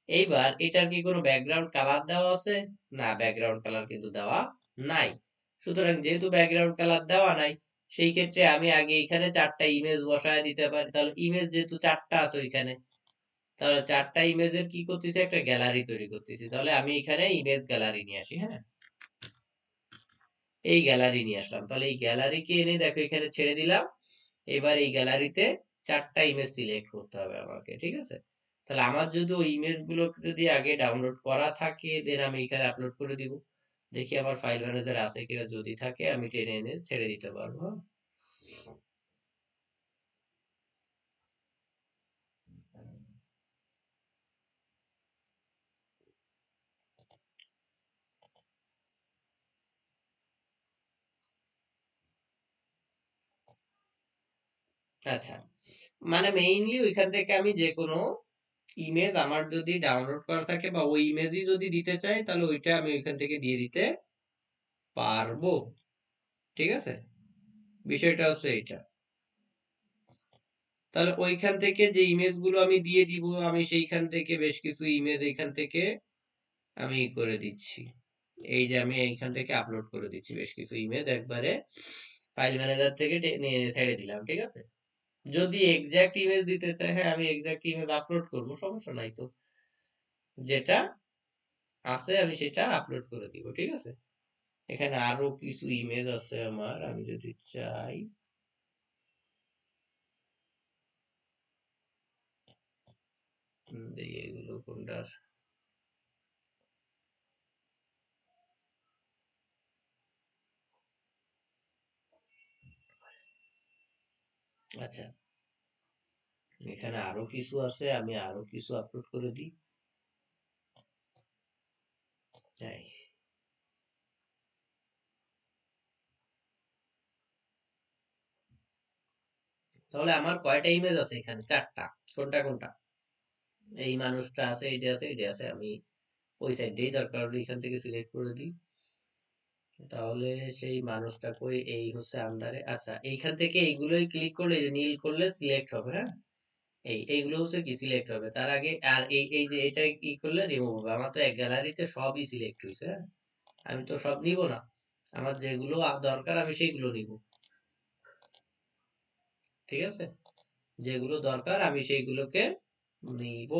S1: এইবার এটার কি কোনো ব্যাকগ্রাউন্ড কালার দেওয়া আছে? না, ব্যাকগ্রাউন্ড কালার কিন্তু দেওয়া নাই। সুতরাং যেহেতু ব্যাকগ্রাউন্ড কালার দেওয়া নাই, সেই ক্ষেত্রে আমি আগে এখানে চারটা ইমেজ বসায় দিতে পারি। তাহলে ইমেজ যেহেতু চারটা আছে ওইখানে, তাহলে চারটা ইমেজের কি করতেছি, একটা গ্যালারি তৈরি করতেছি। তাহলে আমি এখানে ইমেজ গ্যালারি নিয়ে আসি। হ্যাঁ, এই গ্যালারি নিয়ে আসলাম। তাহলে এই গ্যালারিকে এনে দেখো এখানে ছেড়ে দিলাম। এবার এই গ্যালারিতে চারটা ইমেজ সিলেক্ট করতে হবে আমাকে, ঠিক আছে? তাহলে আমার যদি ওই ইমেজ গুলো যদি আগে ডাউনলোড করা থাকে দেন আমি এখানে আপলোড করে দিব। দেখি আমার ফাইল ম্যানেজার আছে কিনা, যদি থাকে আমি টেনে এনে ছেড়ে দিতে পারবো। আচ্ছা, মানে মেইনলি ওইখান থেকে আমি যে কোনো ইমেজ আমার যদি ডাউনলোড করা থাকে বা ওই ইমেজই যদি দিতে চাই তাহলে ওইটা আমি ওইখান থেকে দিয়ে দিতে পারবো। ঠিক আছে, বিষয়টা হচ্ছে এইটা। তাহলে ওইখান থেকে যে ইমেজ গুলো আমি দিয়ে দিব, আমি সেইখান থেকে বেশ কিছু ইমেজ এইখান থেকে আমি করে দিচ্ছি। এই যে আমি এইখান থেকে আপলোড করে দিচ্ছি বেশ কিছু ইমেজ একবারে ফাইল ম্যানেজার থেকে ছেড়ে দিলাম। ঠিক আছে, যদি এক্সাক্ট ইমেজ দিতে চাই, হ্যাঁ আমি এক্সাক্ট ইমেজ আপলোড করব, সমস্যা নাই তো। যেটা আছে আমি সেটা আপলোড করে দিব। ঠিক আছে, এখানে আরো কিছু ইমেজ আছে আমার, আমি যদি চাই দেখি এগুলো কোনটার। আচ্ছা, এখানে আরো কিছু আছে, আমি আরো কিছু আপলোড করে দিই। তাই তাহলে আমার কয়টা ইমেজ আছে এখানে, চারটা। কোনটা কোনটা, এই মানুষটা আছে, এইটা আছে, এইটা আছে। আমি ওই সাইডেই দরকার হলে এখান থেকে সিলেক্ট করে দিই। তাহলে সেই মানুষটা কই, এই হচ্ছে আন্ডারে। আচ্ছা, এইখান থেকে এইগুলোই ক্লিক করলে, এই যে নীল করলে সিলেক্ট হবে। হ্যাঁ, এইগুলো হচ্ছে কি সিলেক্ট হবে তার আগে। আর এই এই যে এটা কি করলে রিমুভ হবে। আমার তো এক গ্যালারিতে সবই সিলেক্ট হয়েছে। হ্যাঁ, আমি তো সব নিব না, আমার যেগুলো দরকার আমি সেইগুলো নিব। ঠিক আছে, যেগুলো দরকার আমি সেইগুলোকে নিব।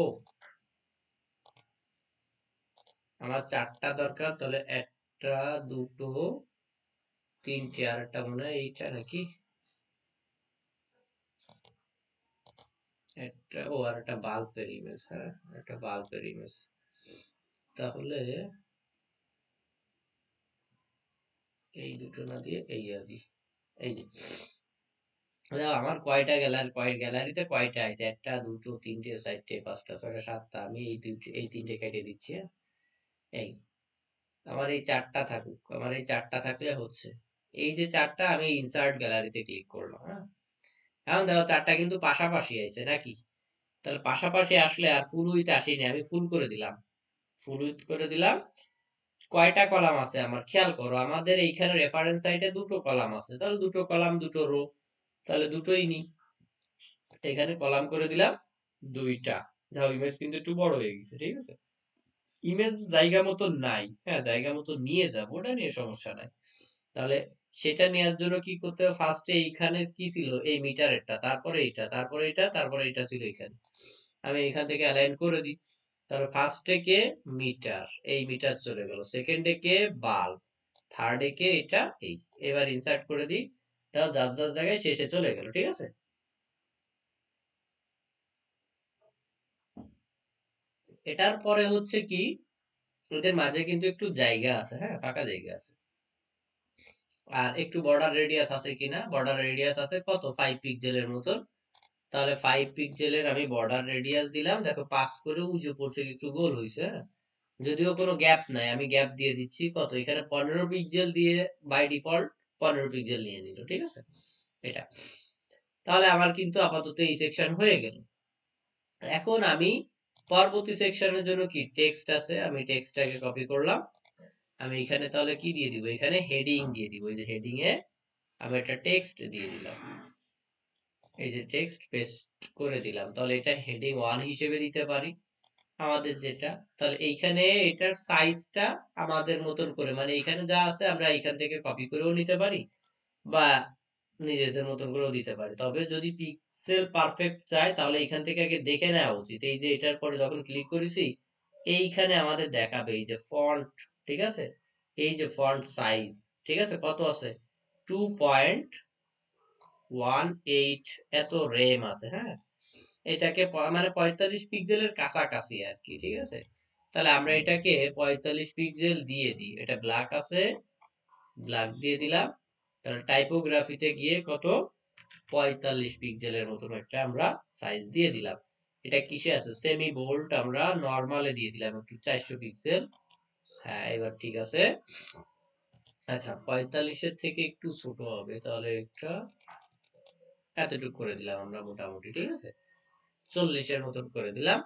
S1: আমার চারটা দরকার, তাহলে একটা, দুটো, তিনটে, আর একটা মনে হয় এইটা নাকি, একটা ও আর একটা বাল্বের ইমেজ। হ্যাঁ, একটা বাল্বের ইমেজ। তাহলে এই দুটো না দিয়ে এই আর কি, এই যে দেখো আমার কয়টা গ্যালারি, গ্যালারিতে কয়টা আছে, একটা, দুটো, তিনটে, চারটে, পাঁচটা, ছয়টা, সাতটা। আমি এই দুটো এই তিনটে কেটে দিচ্ছি। হ্যাঁ, এই আমার এই চারটা থাকুক, আমার এই চারটা থাকলে হচ্ছে। এই যে চারটা, আমি ইনসার্ট গ্যালারিতে ক্লিক করলাম। হ্যাঁ, এখন দেখো চারটা কিন্তু পাশাপাশি আছে নাকি? তাহলে পাশাপাশি আসলে আর ফুল উইথ আসেনি, আমি ফুল করে দিলাম। ফুল উইথ করে দিলাম। কয়টা কলাম আছে আমার খেয়াল করো, আমাদের এইখানে রেফারেন্স সাইটে দুটো কলাম আছে, তাহলে দুটো কলাম দুটো রো, তাহলে দুটোই নি। এখানে কলাম করে দিলাম 2টা। যাও ইমেজ কিন্তু একটু বড় হয়ে গেছে, ঠিক আছে? ইমেজ জায়গা মতো নাই, হ্যাঁ জায়গা মতো নিয়ে যাবো, ওটা নিয়ে সমস্যা নাই। তাহলে সেটা নেওয়ার জন্য কি করতে হবে, ফার্স্টে এইখানে কি ছিল, এই মিটারেরটা, তারপরে এটা, তারপরে এটা, তারপরে এটা ছিল এখানে। আমি এখান থেকে অ্যালাইন করে দিই। তাহলে ফার্স্টে কে মিটার, এই মিটার চলে গেল, সেকেন্ডে কে বাল্ব, থার্ডে কে এটা এই। এবার ইনসার্ট করে দিই, তাও যার যার জায়গায় শেষে চলে গেল, ঠিক আছে? এটার পরে হচ্ছে কি, ওদের মাঝে কিন্তু একটু জায়গা আছে, হ্যাঁ ফাঁকা জায়গা আছে। আর একটু বর্ডার রেডিয়াস আছে কিনা, বর্ডার রেডিয়াস আছে কত, 5 পিক্সেলের মতন। তাহলে 5 পিক্সেলের আমি বর্ডার রেডিয়াস দিলাম, দেখো পাস করে উঁচু উপর থেকে একটু গোল হয়েছে, হ্যাঁ? যদিও কোনো গ্যাপ নাই, আমি গ্যাপ দিয়ে দিচ্ছি কত, এখানে 15 পিক্সেল দিয়ে বাই ডিফল্ট 15 পিক্সেল নিয়ে নিল, ঠিক আছে? এটা তাহলে আমার কিন্তু আপাতত এই সেকশন হয়ে গেল। এখন আমি পরবর্তী সেকশনের জন্য কি টেক্সট আছে, আমি টেক্সটটাকে কপি করলাম। আমি এখানে তাহলে কি দিয়ে দিব, এখানে হেডিং দিয়ে দিব। এই যে হেডিং এ আমি একটা টেক্সট দিয়ে দিলাম, এই যে টেক্সট পেস্ট করে দিলাম। তাহলে এটা হেডিং 1 হিসেবে দিতে পারি আমাদের যেটা। তাহলে এইখানে এটার সাইজটা আমাদের মতন করে, মানে এখানে যা আছে আমরা এখান থেকে কপি করেও নিতে পারি বা নিজেদের মতন করেও দিতে পারি। তবে যদি পিক্সেল পারফেক্ট চাই তাহলে এখান থেকে আগে দেখে নেওয়া উচিত। এই যে এটার পরে যখন ক্লিক করেছি, এইখানে আমাদের দেখাবে এই যে ফন্ট, ঠিক আছে? এই যে ফন্ট সাইজ, ঠিক আছে, কত আছে, 2.18 এত রেম আছে, হ্যাঁ? এটাকে মানে 45 পিক্সেলের কাছাকাছি আর কি, ঠিক আছে? তাহলে আমরা এটাকে 45 পিক্সেল দিয়ে দিই। এটা ব্ল্যাক আছে, ব্ল্যাক দিয়ে দিলাম। তাহলে টাইপোগ্রাফিতে গিয়ে কত, 45 পিক্সেলের মতন একটা আমরা সাইজ দিয়ে দিলাম। এটা কিসে আছে, সেমি বোল্ড, আমরা নরমালে দিয়ে দিলাম একটু 400 পিক্সেল। হ্যাঁ এবার ঠিক আছে। আচ্ছা 45 এর থেকে একটু ছোট হবে, তাহলে একটা এতটুকু করে দিলাম আমরা মোটামুটি, ঠিক আছে? 40 এর মতন করে দিলাম,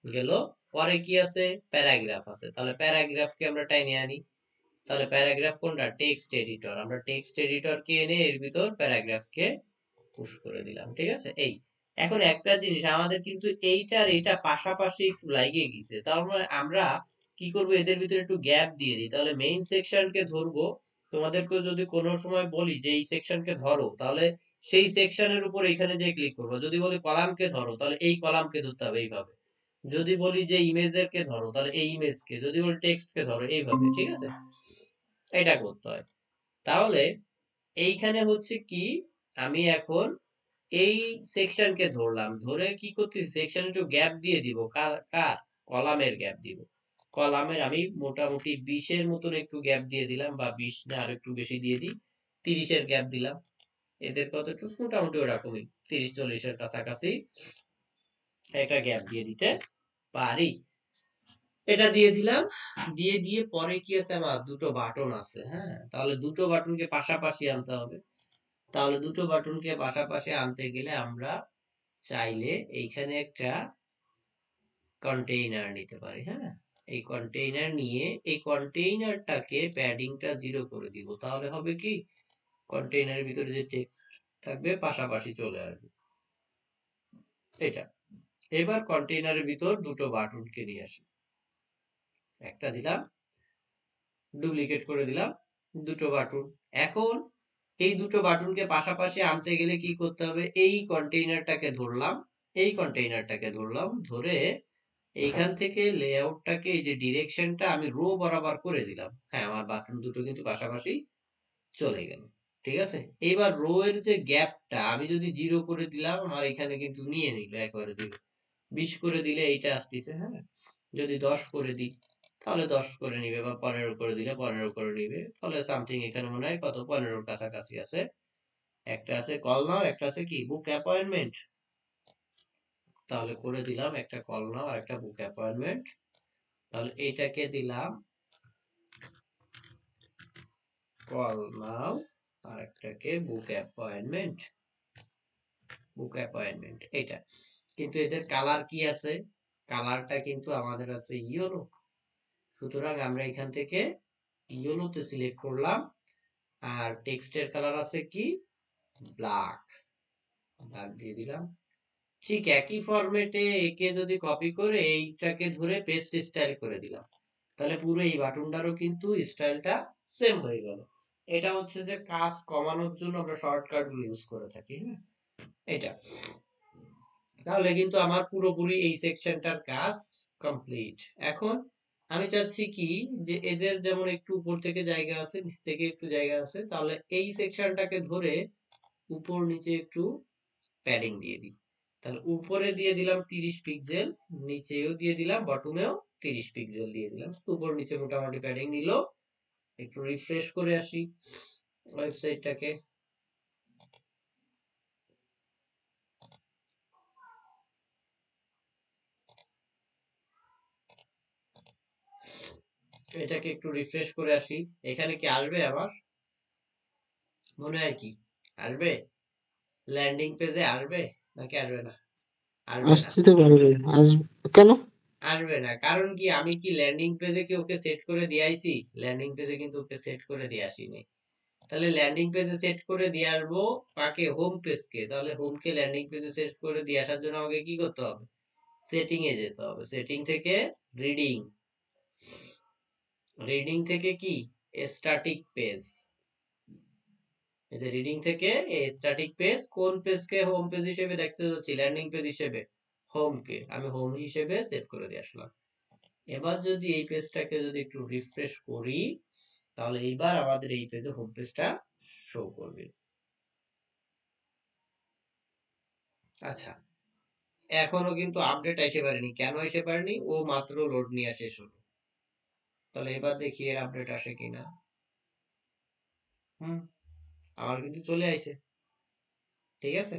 S1: গেল। পরে কি আছে, প্যারাগ্রাফ আছে। তাহলে প্যারাগ্রাফকে আমরা টাইনে আনি। তাহলে প্যারাগ্রাফ কোনটা, টেক্সট এডিটর। আমরা টেক্সট এডিটরকে এনে এর ভিতর প্যারাগ্রাফকে পুশ করে দিলাম, ঠিক আছে? এই এখন একটা জিনিস, আমাদের কিন্তু এইটার এটা পাশাপাশি একটু লাগিয়ে গেছে। তার মানে আমরা কি করব, এদের ভিতরে একটু গ্যাপ দিয়ে দিই। তাহলে মেইন সেকশনকে ধরবো, তোমাদেরকে যদি কোনো সময় বলি যে এই সেকশনকে ধরো, তাহলে সেই সেকশনের উপর এখানে যে ক্লিক করবো। যদি বলি কলামকে ধরো, তাহলে এই কলামকে ধরতে হবে এইভাবে। যদি বলি যে ইমেজের কে ধরো, তাহলে এই ইমেজকে, যদি বলি টেক্সটকে ধরো এইভাবে, ঠিক আছে? এটা করতে হয়। তাহলে এইখানে হচ্ছে কি, আমি এখন এই সেকশনকে ধরলাম, ধরে কি করতেছি, সেকশন একটু গ্যাপ দিয়ে দিব, কার কার, কলামের গ্যাপ দিব। কলামের আমি মোটামুটি 20 এর মতন একটু গ্যাপ দিয়ে দিলাম, বা 20 না আর একটু বেশি দিয়ে দিই, 30 এর গ্যাপ দিলাম। এদের কতটুকু, মোটামুটি ওরকমই 30-40 এর কাছাকাছি একটা গ্যাপ দিয়ে দিতে পারি। এটা দিয়ে দিলাম। দিয়ে দিয়ে পরে কি আছে, আমার দুটো বাটন আছে, হ্যাঁ? তাহলে দুটো বাটনকে পাশাপাশি আনতে হবে। তাহলে দুটো বাটনকে পাশাপাশি আনতে গেলে আমরা চাইলে এইখানে একটা কন্টেইনার নিতে পারি, হ্যাঁ? এই কন্টেইনার নিয়ে এই কন্টেইনারটাকে প্যাডিংটা 0 করে দিব। তাহলে হবে কি, কন্টেইনারের ভিতরে যে টেক্সট থাকবে পাশাপাশি চলে আসবে। এটা এবার কন্টেইনারের ভিতর দুটো বাটনকে নিয়ে আসি, একটা দিলাম, ডুপ্লিকেট করে দিলাম দুটো বাটন। এখন এই দুটো বাটনকে পাশাপাশি আনতে গেলে কি করতে হবে, এই কন্টেইনারটাকে ধরলাম, এই কন্টেইনারটাকে ধরলাম, ধরে এইখান থেকে লেআউটটাকে, এই যে ডিরেকশনটা আমি রো বরাবর করে দিলাম। হ্যাঁ আমার বাটন দুটো কিন্তু পাশাপাশি চলে গেল, ঠিক আছে? এবার রো এর যে গ্যাপটা আমি যদি 0 করে দিলাম, আমার এখানে কিন্তু নিয়ে নিল একবারে 0। 20 করে দিলে এইটা আসতেছে, হ্যাঁ? যদি 10 করে দিই তাহলে 10 করে নিবে, বা 15 করে দিলে 15 করে নিবে। তাহলে সামথিং এখানে মনে হয় কত, 15 এর কাছাকাছি আছে। একটা আছে কল নাও, একটা আছে কি বুক অ্যাপয়েন্টমেন্ট। তাহলে করে দিলাম একটা কল নাও আর একটা বুক অ্যাপয়েন্টমেন্ট। তাহলে এইটাকে দিলাম কল নাও, আর একটাকে বুক অ্যাপয়েন্টমেন্ট, বুক অ্যাপয়েন্টমেন্ট এটা। কিন্তু এদের কালার কি আছে, কালারটা কিন্তু আমাদের আছে ইয়েলো। সুতরাং আমরা এখান থেকে ইয়েলোতে সিলেক্ট করলাম। আর টেক্সটের কালার আছে কি, ব্ল্যাক, ব্ল্যাক দিয়ে দিলাম। ঠিক একই ফরম্যাটে একে যদি কপি করে এইটাকে ধরে পেস্ট স্টাইল করে দিলাম, তাহলে পুরো এই বাটনটারও কিন্তু স্টাইলটা সেম হয়ে গেল। এটা হচ্ছে যে কাজ কমানোর জন্য আমরা শর্টকাট গুলো ইউজ করে থাকি, হ্যাঁ এটা। তাহলে কিন্তু আমার পুরোপুরি এই সেকশনটার কাজ কমপ্লিট। এখন আমি চাচ্ছি কি, যে এদের যেমন একটু উপর থেকে জায়গা আছে, নিচ থেকে একটু জায়গা আছে, তাহলে এই সেকশনটাকে ধরে উপর নিচে একটু প্যাডিং দিয়ে দিই। তাহলে উপরে দিয়ে দিলাম 30 পিক্সেল, নিচেও দিয়ে দিলাম, বটমেও 30 পিক্সেল দিয়ে দিলাম, উপর নিচে মোটামুটি প্যাডিং নিল। একটু রিফ্রেশ করে আসি ওয়েবসাইটটাকে। এটাকে একটু রিফ্রেশ করে আসি। এখানে কি আসবে আবার? মনে হয় কি আসবে? ল্যান্ডিং পেজে আসবে নাকি আসবে না? আসবে না।
S2: আসতে তো পারবে। কেন?
S1: আসবে না কারণ কি, আমি কি ল্যান্ডিং পেজে কি ওকে সেট করে দিয়ে আইছি? ল্যান্ডিং পেজে কিন্তু ওকে সেট করে দিয়ে আসিনি। তাহলে ল্যান্ডিং পেজে সেট করে দিয়ে আসবো কাকে? হোম পেজকে। তাহলে হোমকে ল্যান্ডিং পেজে সেট করে দিয়ে আসার জন্য আমাকে কি করতে হবে? সেটিং এ যেতে হবে। সেটিং থেকে রিডিং, রিডিং থেকে কি স্ট্যাটিক পেজ। এই যে রিডিং থেকে স্ট্যাটিক পেজ, কোন পেজকে হোম পেজ হিসেবে দেখতে যাচ্ছি? ল্যান্ডিং পেজ হিসেবে হোমকে আমি হোম হিসেবে সেট করে দিয়ে আসলাম। এবার যদি এই পেজটাকে যদি একটু রিফ্রেশ করি, তাহলে এইবার আমাদের এই পেজে হোম পেজটা শো করবে। আচ্ছা, এখনো কিন্তু আপডেট এসে পারেনি। কেন এসে পারেনি? ও মাত্র লোড নিয়ে শেষ হলো। তাহলে এবার দেখি এর আপডেট আসে কিনা। হুম, আমার কিন্তু চলে আইছে। ঠিক আছে,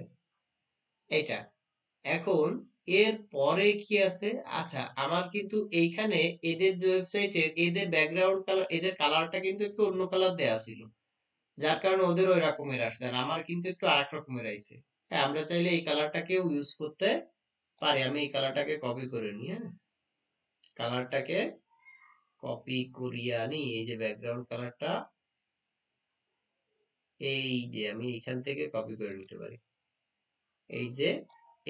S1: এইটা। এখন এর পরে কি আছে? আচ্ছা, আমার কিন্তু এইখানে এদের যে ওয়েবসাইটে এদের ব্যাকগ্রাউন্ড কালার, এদের কালারটা কিন্তু একটু অন্য কালার দেয়া ছিল, যার কারণে ওদের ওই রকমের আসছে, আর আমার কিন্তু একটু আরেক রকমের আইছে। হ্যাঁ, আমরা চাইলে এই কালারটাকেও ইউজ করতে পারি। আমি এই কালারটাকে কপি করে নিই, হ্যাঁ, কালারটাকে কপি করিয়ে আনি। এই যে ব্যাকগ্রাউন্ড কালারটা, এই যে আমি এখান থেকে কপি করে নিতে পারি। এই যে,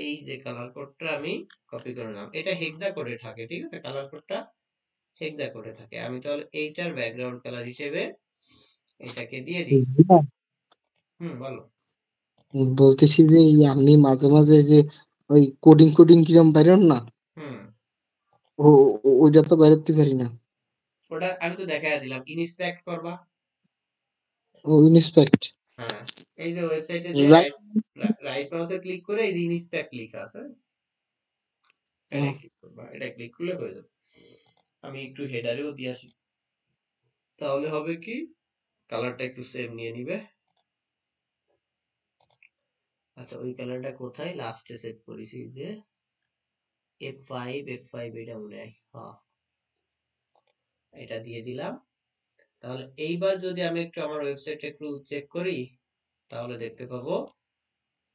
S1: এই যে কালার কোডটা আমি কপি করে নিলাম। এটা হেক্সা কোডে থাকে, ঠিক আছে? কালার কোডটা হেক্সা কোডে থাকে। আমি তাহলে এইটার ব্যাকগ্রাউন্ড কালার হিসেবে এটাকে দিয়ে দিই। বলো।
S2: বলতেছি যে আপনি মাঝে মাঝে যে ওই কোডিং কোডিং কিরম পারেন না,
S1: হুম,
S2: ওইটা তো বাইরেতে পারি না।
S1: ওটা আমি তো দেখাই দিলাম। ইনস্পেক্ট করবা।
S2: ও ইনস্পেক্ট।
S1: হ্যাঁ, এই যে ওয়েবসাইটে যে
S2: রাইট।
S1: রাইট, রাইট মাউসে ক্লিক করে এই যে ইনস্পেক্ট লেখা আছে, এটা ক্লিক করবা। এটা ক্লিক করলে হয়ে যাবে। আমি একটু হেডারেও দিয়ে আসি, তাহলে হবে কি, কালারটা একটু সেম নিয়ে নিবে। আচ্ছা, ওই কালারটা কোথায় লাস্টে সেভ করেছি? যে F5 এটা মনে হয়, হ্যাঁ, এটা দিয়ে দিলাম। তাহলে এইবার যদি আমি একটু আমার ওয়েবসাইটে একটু চেক করি, তাহলে দেখতে পাবো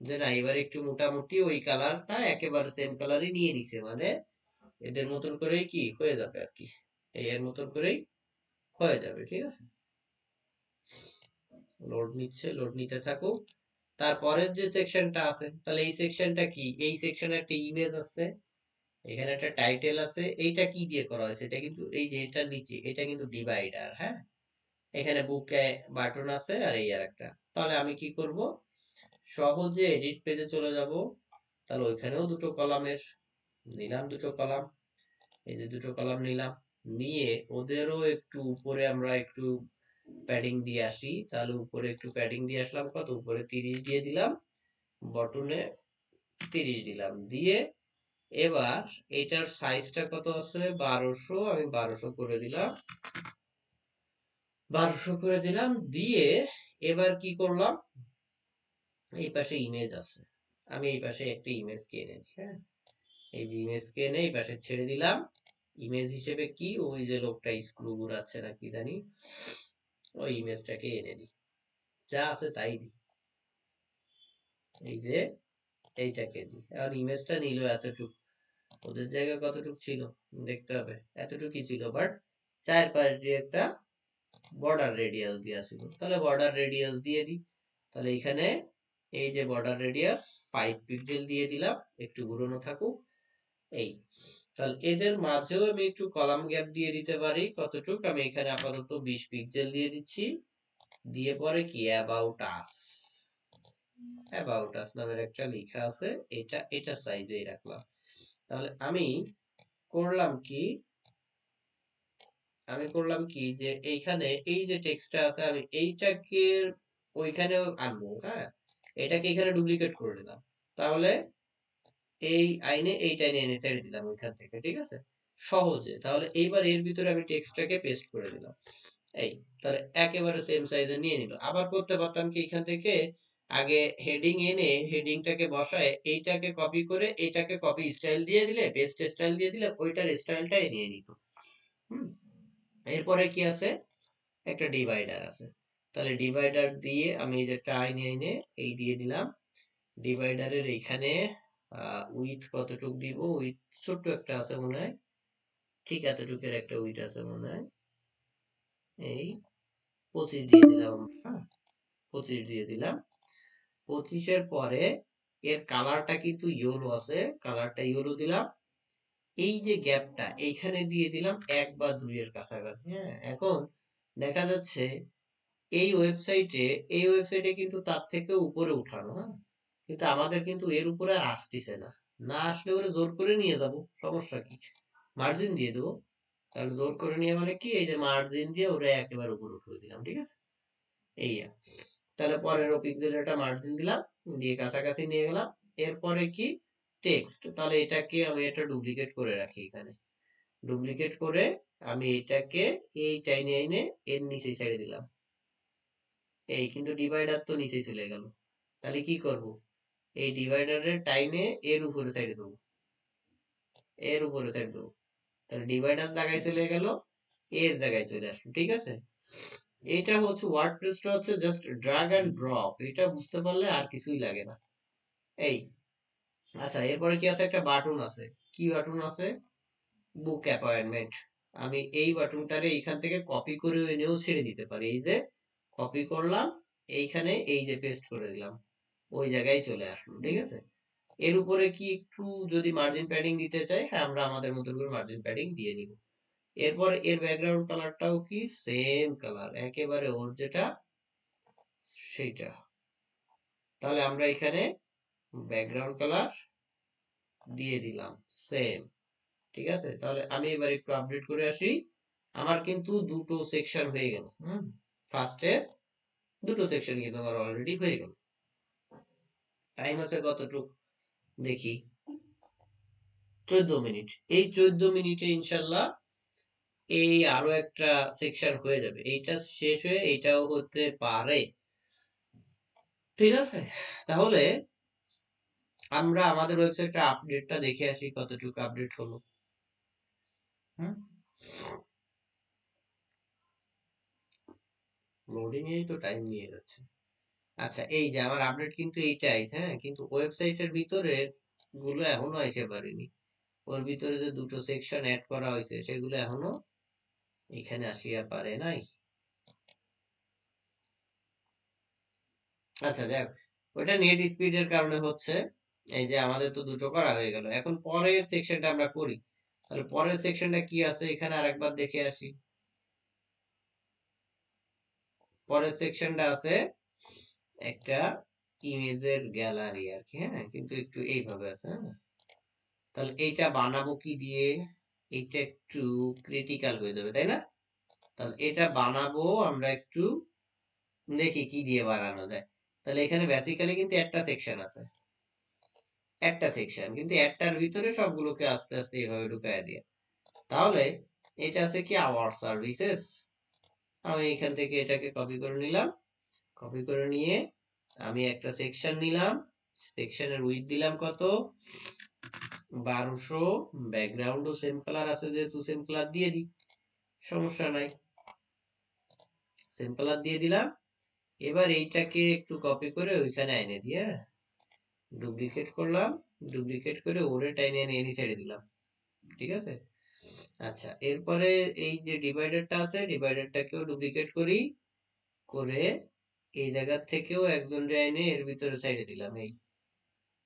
S1: যে না, এবার একটু মোটামুটি ওই কালারটা একেবারে সেম কালারই নিয়ে নিছে, মানে এদের মতন করেই কি হয়ে যাবে আর কি, এই এর মতন করেই হয়ে যাবে। ঠিক আছে, লোড নিচ্ছে, লোড নিতে থাকুক। তারপরের যে সেকশনটা আছে, তাহলে এই সেকশনটা কি? এই সেকশনে একটা ইমেজ আছে, এখানে একটা টাইটেল আছে। এইটা কি দিয়ে করা হয়েছে? এটা কিন্তু এই যে এটার নিচে এটা কিন্তু ডিভাইডার, হ্যাঁ। এখানে বুকে বাটন আছে আর এই আর একটা। তাহলে আমি কি করব? সহজে এডিট পেজে চলে যাব। তাহলে ওইখানেও দুটো কলামের নিলাম, দুটো কলাম। এই যে দুটো কলাম নিলাম, নিয়ে ওদেরও একটু উপরে আমরা একটু প্যাডিং দিয়ে আসি। তাহলে উপরে একটু প্যাডিং দিয়ে আসলাম, কত? উপরে 30 দিয়ে দিলাম, বটনে 30 দিলাম দিয়ে, এবার এটার সাইজটা কত আছে? 1200, আমি 1200 করে দিলাম। 1200 করে দিলাম দিয়ে, এবার কি করলাম? এই পাশে ইমেজ আছে, আমি এই পাশে একটা ইমেজ কে এনে দিই, হ্যাঁ। এই যে ইমেজ কে এনে এই পাশে ছেড়ে দিলাম। ইমেজ হিসেবে কি, ওই যে লোকটা স্ক্রু ঘুরাচ্ছে না কি জানি, ওই ইমেজটাকে এনে দিই। যা আছে তাই দিই। এই যে এইটাকে দিই। এখন ইমেজটা নিল এতটুক, ওদের জায়গায় কতটুক ছিল দেখতে হবে, এতটুকুই ছিল, বাট চারপাশ দিয়ে একটা বর্ডার রেডিয়াস দেওয়া ছিল। তাহলে বর্ডার রেডিয়াস দিয়ে দিই। তাহলে এখানে এই যে বর্ডার রেডিয়াস 5 পিক্সেল দিয়ে দিলাম, একটু ঘুরানো থাকুক। এই তাহলে এদের মাঝেও আমি একটু কলাম গ্যাপ দিয়ে দিতে পারি। কতটুক? আমি এখানে আপাতত 20 পিক্সেল দিয়ে দিচ্ছি। দিয়ে পরে কি অ্যাবাউট আস, অ্যাবাউট আস নামের একটা লেখা আছে, এটা সাইজেই রাখলাম। তাহলে করলাম কি আমি করলাম কি যে এইখানে এই যে টেক্সটটা আছে আমি এইটাকে ওইখানেও আনবো, হ্যাঁ, এটাকে এখানে ডুপ্লিকেট করে দিলাম। তাহলে এই টাইনে এনে ছেড়ে দিলাম ওইখান থেকে, ঠিক আছে, সহজে। তাহলে এইবার এর ভিতরে আমি টেক্সটটাকে পেস্ট করে দিলাম। এই তাহলে একেবারে সেম সাইজে নিয়ে নিল। আবার করতে পারতাম কি এখান থেকে আগে হেডিং এনে হেডিংটাকে বসায় এইটাকে কপি করে এটাকে কপি স্টাইল দিয়ে দিলে, পেস্ট স্টাইল দিয়ে দিলে ওইটার স্টাইলটাই নিয়ে নিত। হুম, এরপরে কি আছে, একটা ডিভাইডার আছে। তাহলে ডিভাইডার দিয়ে আমি এই যে টাই নিয়ে এনে এই দিয়ে দিলাম। ডিভাইডারের এইখানে উইথ কতটুক দিব, উইথ ছোট্ট একটা আছে মনে হয়, ঠিক এতটুকের একটা উইথ আছে মনে হয়, এই 25 দিয়ে দিলাম। হ্যাঁ, 25 দিয়ে দিলাম। 25-এর পরে এর কালারটা কিন্তু ইয়েলো আছে, কালারটা ইয়েলো দিলাম। এই যে গ্যাপটা এইখানে দিয়ে দিলাম 1 বা 2 এর কাছাকাছি। হ্যাঁ, এখন দেখা যাচ্ছে এই ওয়েবসাইটে কিন্তু তার থেকে উপরে উঠানো, হ্যাঁ, কিন্তু আমাদের কিন্তু এর উপরে আর আসতেছে না। না আসলে ওরে জোর করে নিয়ে যাব, সমস্যা কি, মার্জিন দিয়ে দেবো। তাহলে জোর করে নিয়ে মানে কি, এই যে মার্জিন দিয়ে ওরে একেবারে উপরে উঠিয়ে দিলাম, ঠিক আছে, এই তাহলে 15 পিক্সেল একটা মার্জিন দিলাম, দিয়ে কাছাকাছি নিয়ে গেলাম। এরপরে কি, টেক্সট, তাহলে এটাকে আমি এটা ডুপ্লিকেট করে রাখি এখানে। ডুপ্লিকেট করে আমি এটাকে এই টাইনে এনে এর নিচে ছেড়ে দিলাম। এই কিন্তু ডিভাইডার তো নিচে চলে গেল। তাহলে কি করব, এই ডিভাইডারের টাইনে এর উপরে ছেড়ে দেবো, এর উপরে ছেড়ে দেবো। তাহলে ডিভাইডার জায়গায় চলে গেল, এর জায়গায় চলে আসলো, ঠিক আছে। এটা হচ্ছে ওয়ার্ডপ্রেসটা হচ্ছে জাস্ট ড্রাগ এন্ড ড্রপ, এটা বুঝতে পারলে আর কিছুই লাগে না। এই আচ্ছা, এরপরে কি আছে, একটা বাটন আছে। কি বাটন আছে, বুক অ্যাপয়েন্টমেন্ট। আমি এই বাটনটারে এইখান থেকে কপি করে এনেও ছেড়ে দিতে পারি। এই যে কপি করলাম, এইখানে এই যে পেস্ট করে দিলাম, ওই জায়গায় চলে আসলো, ঠিক আছে। এর উপরে কি একটু যদি মার্জিন প্যাডিং দিতে চাই, হ্যাঁ, আমরা আমাদের মতো করে মার্জিন প্যাডিং দিয়ে নিব। এরপর এর ব্যাকগ্রাউন্ড কালারটাও কি সেম কালার, একেবারে ওর যেটা সেইটা। তাহলে আমরা এখানে ব্যাকগ্রাউন্ড কালার দিয়ে দিলাম সেম, ঠিক আছে। তাহলে আমি এবার একটু আপডেট করে আসি। আমার কিন্তু দুটো সেকশন হয়ে গেল। ফার্স্টে দুটো সেকশন কিন্তু আমার অলরেডি হয়ে গেল। টাইম আছে কতটুক দেখি, 14 মিনিট। এই 14 মিনিটে ইনশাল্লাহ এই আরো একটা সেকশন হয়ে যাবে, এইটা শেষ হয়ে এইটাও হতে পারে, ঠিক আছে। তাহলে আমরা আমাদের ওয়েবসাইটে আপডেটটা দেখে আসি কতটুকু আপডেট হলো। হুম, লোডিং এই তো টাইম নিয়ে যাচ্ছে। আচ্ছা, এই যে আমার আপডেট কিন্তু এইটা আইছে, হ্যাঁ, কিন্তু ওয়েবসাইটের ভিতরে গুলো এখনো এসে পারেনি। ওর ভিতরে যে দুটো সেকশন অ্যাড করা হয়েছে সেগুলো এখনো এখানে আসিয়া পারে নাই। আচ্ছা, যাক, ওটা নেট স্পিডের কারণে হচ্ছে। এই যে আমাদের তো দুটো করা হয়ে গেল, এখন পরের সেকশনটা আমরা করি। তাহলে পরের সেকশনটা কি আছে এখানে আরেকবার দেখে আসি। পরের সেকশনটা আছে একটা ইমেজের গ্যালারি আর কি, হ্যাঁ, কিন্তু একটু এইভাবে আছে, হ্যাঁ। তাহলে এইটা বানাবো কি দিয়ে, এইটা একটু ক্রিটিক্যাল হয়ে যাবে, তাই না। তাহলে এটা বানাবো আমরা একটু, দেখি কি দিয়ে বানানো যায়। তাহলে এখানে বেসিক্যালি কিন্তু একটা সেকশন আছে, একটা সেকশন কিন্তু একটার ভিতরে সবগুলোকে আস্তে আস্তে এইভাবে ঢুকায় দিয়ে। তাহলে এটা আছে কি আওয়ার সার্ভিসেস। আমি এখান থেকে এটাকে কপি করে নিলাম, কপি করে নিয়ে আমি একটা সেকশন নিলাম, সেকশনের উইডথ দিলাম কত, 1200। ব্যাকগ্রাউন্ডও সেম কালার আছে যেহেতু সেম কালার দিয়ে দিই, সমস্যা নাই, সেম কালার দিয়ে দিলাম। এবার এইটাকে একটু কপি করে ওইখানে এনে দিয়ে ডুপ্লিকেট করলাম, ডুপ্লিকেট করে ওরে টাইনে এনে এনে ছেড়ে দিলাম, ঠিক আছে। আচ্ছা, এরপরে এই যে ডিভাইডারটা আছে ডিভাইডারটাকেও ডুপ্লিকেট করি, করে এই জায়গা থেকেও একজন এনে এর ভিতরে সাইডে দিলাম। এই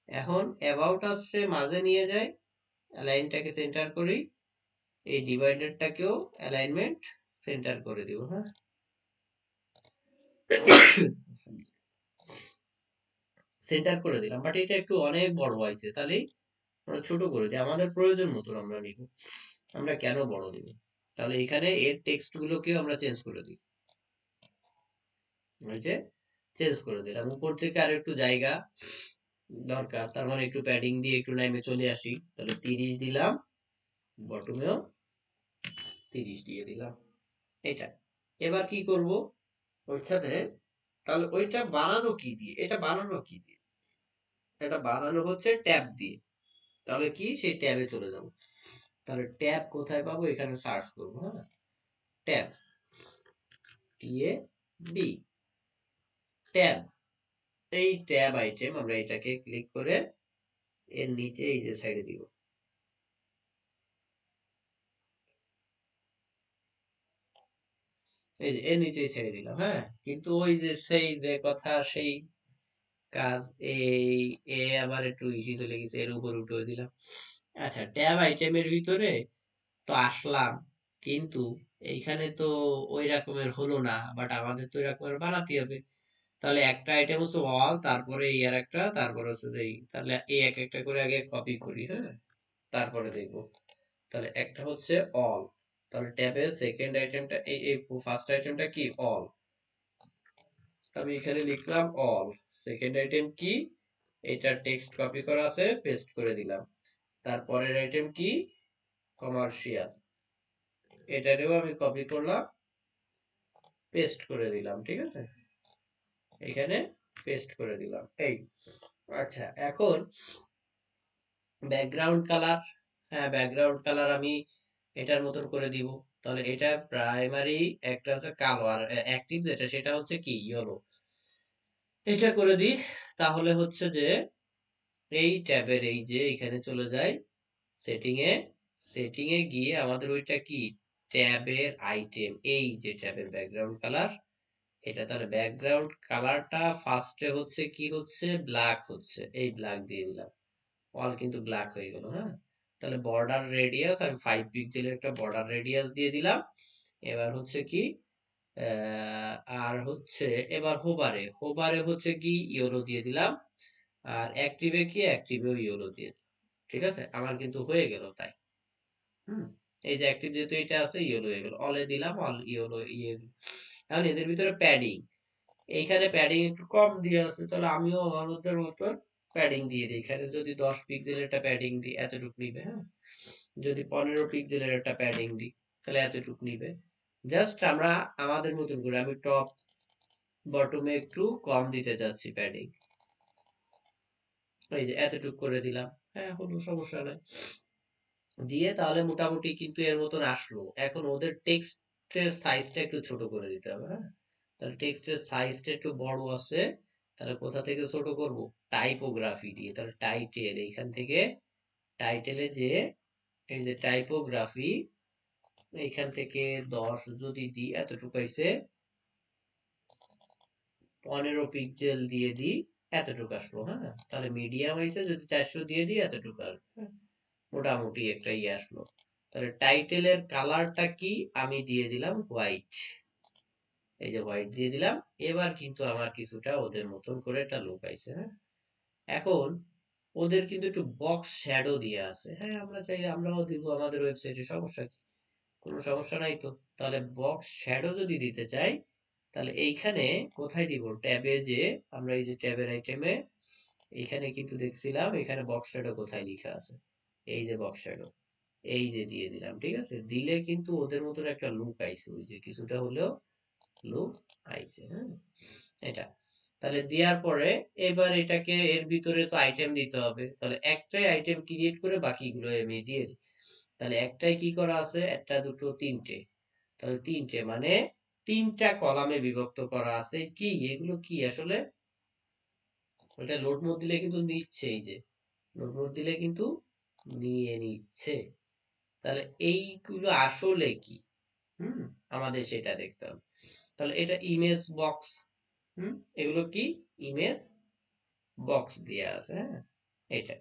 S1: এখন অ্যাবাউট আসছে মাঝে নিয়ে যাই, লাইনটাকে সেন্টার করি, এই ডিভাইডারটাকেও অ্যালাইনমেন্ট সেন্টার করে দিব। হ্যাঁ, সেন্টার করে দিলাম, বাট এটা একটু অনেক বড় হয়েছে, তাহলে আমরা ছোট করে দিই, আমাদের প্রয়োজন মতন আমরা নিব। আমরা কেন বড় নিব? তাহলে এখানে এর টেক্সট গুলোকেও আমরা চেঞ্জ করে দিই। এই যে চেঞ্জ করে দিলাম, উপর থেকে আর একটু জায়গা দরকার, তার মানে একটু প্যাডিং দিয়ে একটু নামে চলে আসি। তাহলে 30 দিলাম, বটমেও 30 দিয়ে দিলাম। এটা এবার কি করব ওইখানে, তাহলে ওইটা বানানো কি দিয়ে, এটা বানানো কি দিয়ে? এটা বানানো হচ্ছে ট্যাব দিয়ে। তাহলে কি, সেই ট্যাবে চলে যাব। তাহলে ট্যাব কোথায় পাবো? এখানে সার্চ করবো। হ্যাঁ, ট্যাব, TAB, ট্যাব। এই ট্যাব আইটেম আমরা এটাকে ক্লিক করে এর নিচে এই যে সাইডে দিব। এই যে এর নিচেই ছেড়ে দিলাম। হ্যাঁ, কিন্তু ওই যে সেই যে কথা, সেই কাজ, এই আবার একটু ইসি চলে গেছে, এর উপর উঠে দিলাম। আচ্ছা, ট্যাব আইটেমের ভিতরে তো আসলাম, কিন্তু এইখানে তো ওই রকমের হলো না, বাট আমাদের তো ওই রকমের বানাতে হবে। তাহলে একটা আইটেম হচ্ছে অল, তারপরে এই আর একটা, তারপরে হচ্ছে এই, তাহলে এই এক একটা করে আগে কপি করি। হ্যাঁ, তারপরে দেখবো। তাহলে একটা হচ্ছে অল, তাহলে ট্যাবের সেকেন্ড আইটেমটা, এই ফার্স্ট আইটেমটা কি, অল। আমি এখানে লিখলাম অল। সেকেন্ড আইটেম কি, এটা টেক্সট কপি করা আছে, পেস্ট করে দিলাম। তারপরের আইটেম কি, কমার্শিয়াল, এটারেও আমি কপি করলাম, পেস্ট করে দিলাম। ঠিক আছে, এখানে পেস্ট করে দিলাম। এই, আচ্ছা, এখন ব্যাকগ্রাউন্ড কালার, হ্যাঁ ব্যাকগ্রাউন্ড কালার আমি এটার মতন করে দিব। তাহলে এটা প্রাইমারি একটা হচ্ছে কালো, আর অ্যাক্টিভ যেটা সেটা হচ্ছে কি, ইয়েলো। এটা করে দিই, তাহলে হচ্ছে যে এই ট্যাবের এই যে এখানে চলে যায় সেটিং এ, সেটিং এ গিয়ে আমাদের ওইটা কি, ট্যাবের আইটেম, এই যে ট্যাবের ব্যাকগ্রাউন্ড কালার, এটা তাহলে ব্যাকগ্রাউন্ড কালারটা ফার্স্টে হচ্ছে কি, হচ্ছে ব্ল্যাক, হচ্ছে এই ব্ল্যাক দিয়ে দিলাম। অল কিন্তু ব্ল্যাক হয়ে গেল। হ্যাঁ, তাহলে বর্ডার রেডিয়াস আমি 5 পিক্সেলের একটা বর্ডার রেডিয়াস দিয়ে দিলাম। এবার হচ্ছে কি, আর হচ্ছে এবার হোবারে, হোবারে হচ্ছে কি ইয়েলো দিয়ে দিলাম। আর অ্যাক্টিভে কি, অ্যাক্টিভেও ইয়েলো দিয়ে দিলাম। ঠিক আছে, আমার কিন্তু হয়ে গেল তাই। হুম, এই যে অ্যাক্টিভ যেহেতু এটা আছে, ইয়েলো হয়ে গেল, অলে দিলাম, অল ইয়েলো ইয়ে। এখন এদের ভিতরে প্যাডিং, এইখানে প্যাডিং একটু কম দিয়ে আছে, তাহলে আমিও আমাদের মতো প্যাডিং দিয়ে দিই। এখানে যদি 10 পিক্সেলের একটা প্যাডিং দিই, এতটুকু নিবে। হ্যাঁ, যদি 15 পিক্সেলের একটা প্যাডিং দিই, তাহলে এতটুকু নিবে। জাস্ট আমরা আমাদের মতন করে, আমি টপ বটমে একটু কম দিতে চাচ্ছি প্যাডিং, এই যে এতটুকু করে দিলাম। হ্যাঁ, কোনো সমস্যা নাই। দিয়ে তাহলে মোটামুটি কিন্তু এর মতন আসলো। এখন ওদের টেক্সটের সাইজটা একটু ছোট করে দিতে হবে। হ্যাঁ, তাহলে টেক্সটের সাইজটা একটু বড় আছে, তাহলে কোথা থেকে ছোট করব, টাইপোগ্রাফি দিয়ে। তাহলে টাইটেল, এইখান থেকে টাইটেলে যে এই যে টাইপোগ্রাফি, এইখান থেকে 10 যদি দিই, এতটুকু আইছে, 15 পিক্সেল দিয়ে দিই, এতটুকু আসলো। হ্যাঁ, তাহলে মিডিয়াম হয়েছে, যদি 400 দিয়ে দিই, এতটুকু আসবে। হ্যাঁ, মোটামুটি একটা ইয়ে আসলো। তাহলে টাইটেলের কালারটা কি, আমি দিয়ে দিলাম হোয়াইট, এই যে হোয়াইট দিয়ে দিলাম। এবার কিন্তু আমার কিছুটা ওদের মতন করে একটা লুক আইছে। হ্যাঁ, এখন ওদের কিন্তু একটু বক্স শ্যাডো দিয়ে আছে। হ্যাঁ, আমরা চাইলে আমরাও দিব আমাদের ওয়েবসাইটে, সমস্যা কি, কোনো সমস্যা নাই তো। তাহলে বক্স শ্যাডো যদি দিতে চাই, তাহলে এইখানে কোথায় দিব, ট্যাবে যে আমরা এই যে ট্যাবের আইটেমে এইখানে কিন্তু দেখছিলাম, এখানে বক্স শ্যাডো কোথায় লেখা আছে, এই যে বক্স শ্যাডো, এই যে দিয়ে দিলাম। ঠিক আছে, দিলে কিন্তু ওদের মতন একটা লুক আইছে, ওই যে কিছুটা হলেও লুক আইছে। হ্যাঁ, এটা তাহলে দেওয়ার পরে এবার এটাকে এর ভিতরে তো আইটেম দিতে হবে, তাহলে একটাই আইটেম ক্রিয়েট করে বাকিগুলো আমি দিয়ে দিই। তাহলে একটাই কি করা আছে, একটা দুটো তিনটে, তাহলে তিনটে মানে তিনটা কলামে বিভক্ত করা আছে। কি এগুলো কি আসলে, ওটা লোড মোড দিলে কিন্তু নিচ্ছে, এই যে লোড মোড দিলে কিন্তু নিয়ে নিচ্ছে। তাহলে এইগুলো আসলে কি, হুম, আমাদের সেটা দেখতে হবে। তাহলে এটা ইমেজ বক্স, এগুলো কি ইমেজ বক্স দিয়ে আছে, হ্যাঁ এটা।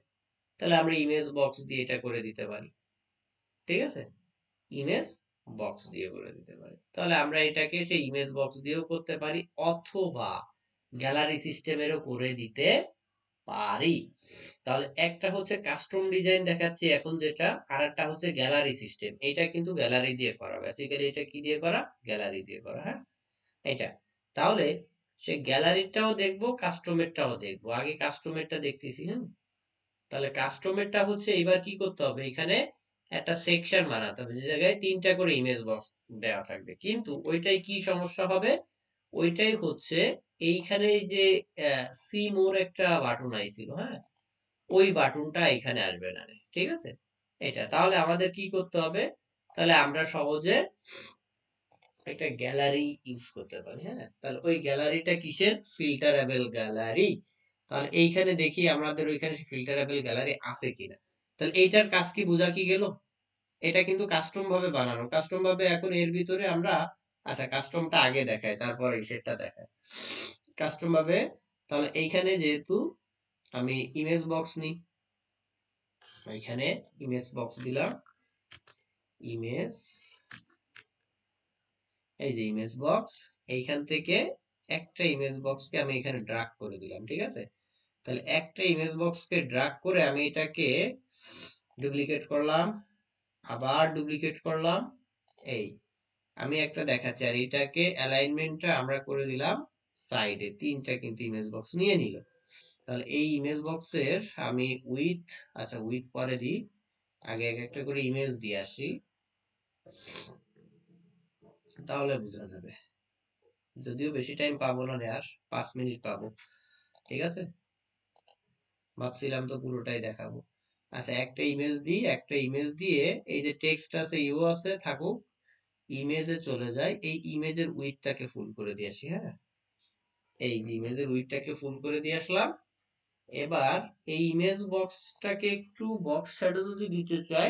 S1: তাহলে আমরা ইমেজ বক্স দিয়ে এটা করে দিতে পারি, ঠিক আছে, ইমেজ বক্স দিয়ে করে দিতে পারি। তাহলে আমরা এটাকে সেই ইমেজ বক্স দিয়েও করতে পারি, অথবা গ্যালারি সিস্টেমেরও করে দিতে পারি। তাহলে একটা হচ্ছে কাস্টম ডিজাইন দেখাচ্ছি এখন যেটা, আর একটা হচ্ছে গ্যালারি সিস্টেম। এটা কিন্তু গ্যালারি দিয়ে করা, বেসিক্যালি এটা কি দিয়ে করা, গ্যালারি দিয়ে করা, হ্যাঁ এটা। তাহলে সে গ্যালারিটাও দেখবো, কাস্টমেরটাও দেখবো। আগে কাস্টমেরটা দেখতেছি, হ্যাঁ। তাহলে কাস্টমেরটা হচ্ছে এবার কি করতে হবে, এখানে একটা সেকশন বানাতে হবে যে জায়গায় 3টা করে ইমেজ বক্স দেওয়া থাকবে। কিন্তু ওইটাই কি সমস্যা হবে, ওইটাই হচ্ছে এইখানে যে সি মোর একটা বাটন আইছিল, হ্যাঁ, ওই বাটনটা এখানে আসবে না রে, ঠিক আছে এটা। তাহলে আমাদের কি করতে হবে, তাহলে আমরা সহজে একটা গ্যালারি ইউজ করতে পারি, হ্যাঁ। তাহলে ওই গ্যালারিটা কিসের, ফিল্টারেবল গ্যালারি। তাহলে এইখানে দেখি আমাদের ওইখানে ফিল্টারেবল গ্যালারি আছে কিনা। তাহলে এইটার কাজ কি, বোঝা কি গেল, এটা কিন্তু কাস্টম ভাবে বানানো, কাস্টম ভাবে। এখন এর ভিতরে আমরা, আচ্ছা কাস্টমটা আগে দেখায় তারপরে সেটা দেখায় কাস্টম ভাবে। তাহলে এইখানে যেহেতু আমি ইমেজ বক্স নিই, এইখানে ইমেজ বক্স দিলাম, ইমেজ, এই যে ইমেজ বক্স, এইখান থেকে একটা ইমেজ বক্সকে আমি এখানে ড্রাগ করে দিলাম, ঠিক আছে। তাহলে একটা ইমেজ বক্সকে ড্রাগ করে আমি এটাকে ডুপ্লিকেট করলাম, আবার ডুপ্লিকেট করলাম, এই আমি একটা দেখাচ্ছি। আর এটাকে অ্যালাইনমেন্টটা আমরা করে দিলাম সাইডে, 3টা কিন্তু ইমেজ বক্স নিয়ে নিল। তাহলে এই ইমেজ বক্সের আমি উইথ, আচ্ছা উইথ পরে দিই, আগে এক একটা করে ইমেজ দিয়ে আসি, তাহলে বোঝা যাবে। যদিও বেশি টাইম পাবো না, আর 5 মিনিট পাবো, ঠিক আছে। ভাবছিলাম তো পুরোটাই দেখাবো। আচ্ছা একটা ইমেজ দিই, একটা ইমেজ দিয়ে এই যে টেক্সট আছে ইউ আছে থাকুক, ইমেজে চলে যায়, এই ইমেজের উইডথটাকে ফুল করে দিয়ে আসি, হ্যাঁ। এই যে ইমেজের উইডথটাকে ফুল করে দিয়ে আসলাম। এবার এই ইমেজ বক্সটাকে একটু বক্স শ্যাডো যদি দিতে চাই,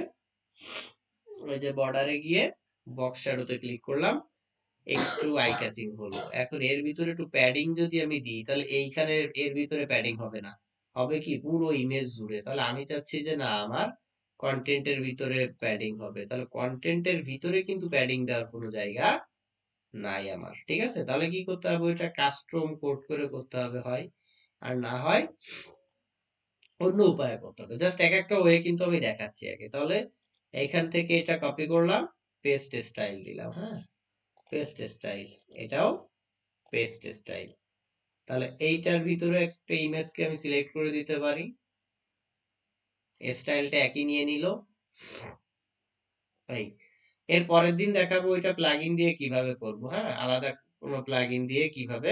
S1: ওই যে বর্ডারে গিয়ে বক্স শ্যাডোতে ক্লিক করলাম, একটু আই ক্যাচিং হলো। এখন এর ভিতরে একটু প্যাডিং যদি আমি দিই, তাহলে এইখানে এর ভিতরে প্যাডিং হবে না, হবে কি পুরো ইমেজ জুড়ে। তাহলে আমি চাচ্ছি যে না, আমার কন্টেন্টের ভিতরে প্যাডিং হবে। তাহলে কন্টেন্টের ভিতরে কিন্তু প্যাডিং দেওয়ার কোনো জায়গা নাই আমার, ঠিক আছে। তাহলে কি করতে হবে, ওইটা কাস্টম কোড করে করতে হবে হয়, আর না হয় অন্য উপায়ে করতে হবে। জাস্ট এক একটা ওয়ে কিন্তু আমি দেখাচ্ছি আগে। তাহলে এইখান থেকে এটা কপি করলাম, পেস্ট স্টাইল দিলাম, হ্যাঁ পেস্ট স্টাইল, এটাও পেস্ট স্টাইল। তাহলে এইটার ভিতরে একটা ইমেজকে আমি সিলেক্ট করে দিতে পারি, স্টাইলটা একই নিয়ে নিল। এই এর পরের দিন দেখাবো এটা প্লাগইন দিয়ে কিভাবে করব, হ্যাঁ আলাদা কোনো প্লাগইন দিয়ে কিভাবে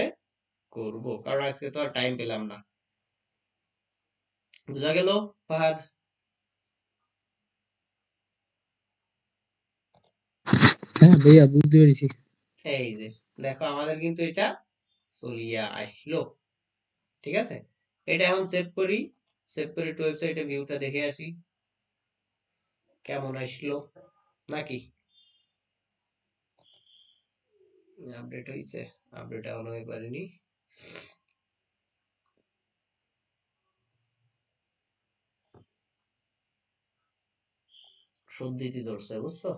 S1: করব, কারণ আজকে তো আর টাইম পেলাম না। বুঝা গেল ফাহাদ?
S2: হ্যাঁ ভাইয়া বুঝতে পেরেছি।
S1: এই যে দেখো আমাদের কিন্তু এটা চলিয়া আসলো, ঠিক আছে। এটা এখন সেভ করি, সেভ করে একটু ওয়েবসাইটে ভিউটা দেখে আসি কেমন আসলো, নাকি আপডেট হয়েছে, আপডেট এখনো হয়ে পারেনি। সর্দিতে ধরছে বুঝছো।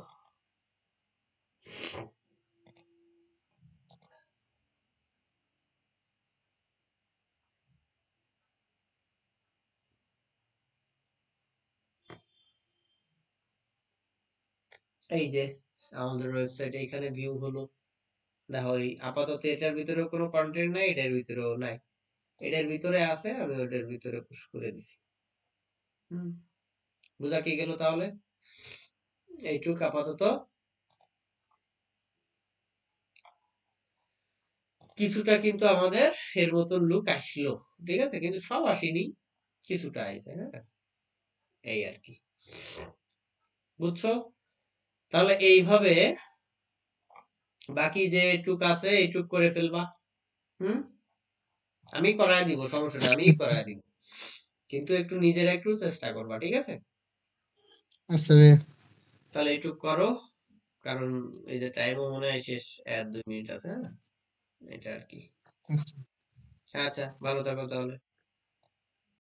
S1: এই যে আমাদের ওয়েবসাইটে এখানে ভিউ হলো, দেখো এই আপাতত এটার ভিতরেও কোনো কন্টেন্ট নাই, এটার ভিতরেও নাই, এটার ভিতরে আছে, আমি ওটার ভিতরে পুশ করে দিছি। হুম, বুঝা কি গেল তাহলে, এইটুক আপাতত কিছুটা কিন্তু আমাদের এর মতন লুক আসলো, ঠিক আছে, কিন্তু সব আসেনি, কিছুটা আইছে, হ্যাঁ এই আর কি, বুঝছো। তাহলে এইভাবে বাকি যে টুক আছে এইটুক করে ফেলবা। হুম, আমি করায় দিব, সমস্যা নেই, আমি করায় দিব, কিন্তু একটু নিজেরা একটু চেষ্টা করবা, ঠিক আছে।
S2: আচ্ছা ভাইয়া।
S1: তাহলে এইটুক করো, কারণ এই যে টাইমও মনে হয় শেষ, আর 2 মিনিট আছে, হ্যাঁ এটা আর কি। আচ্ছা, ভালো থাকো তাহলে।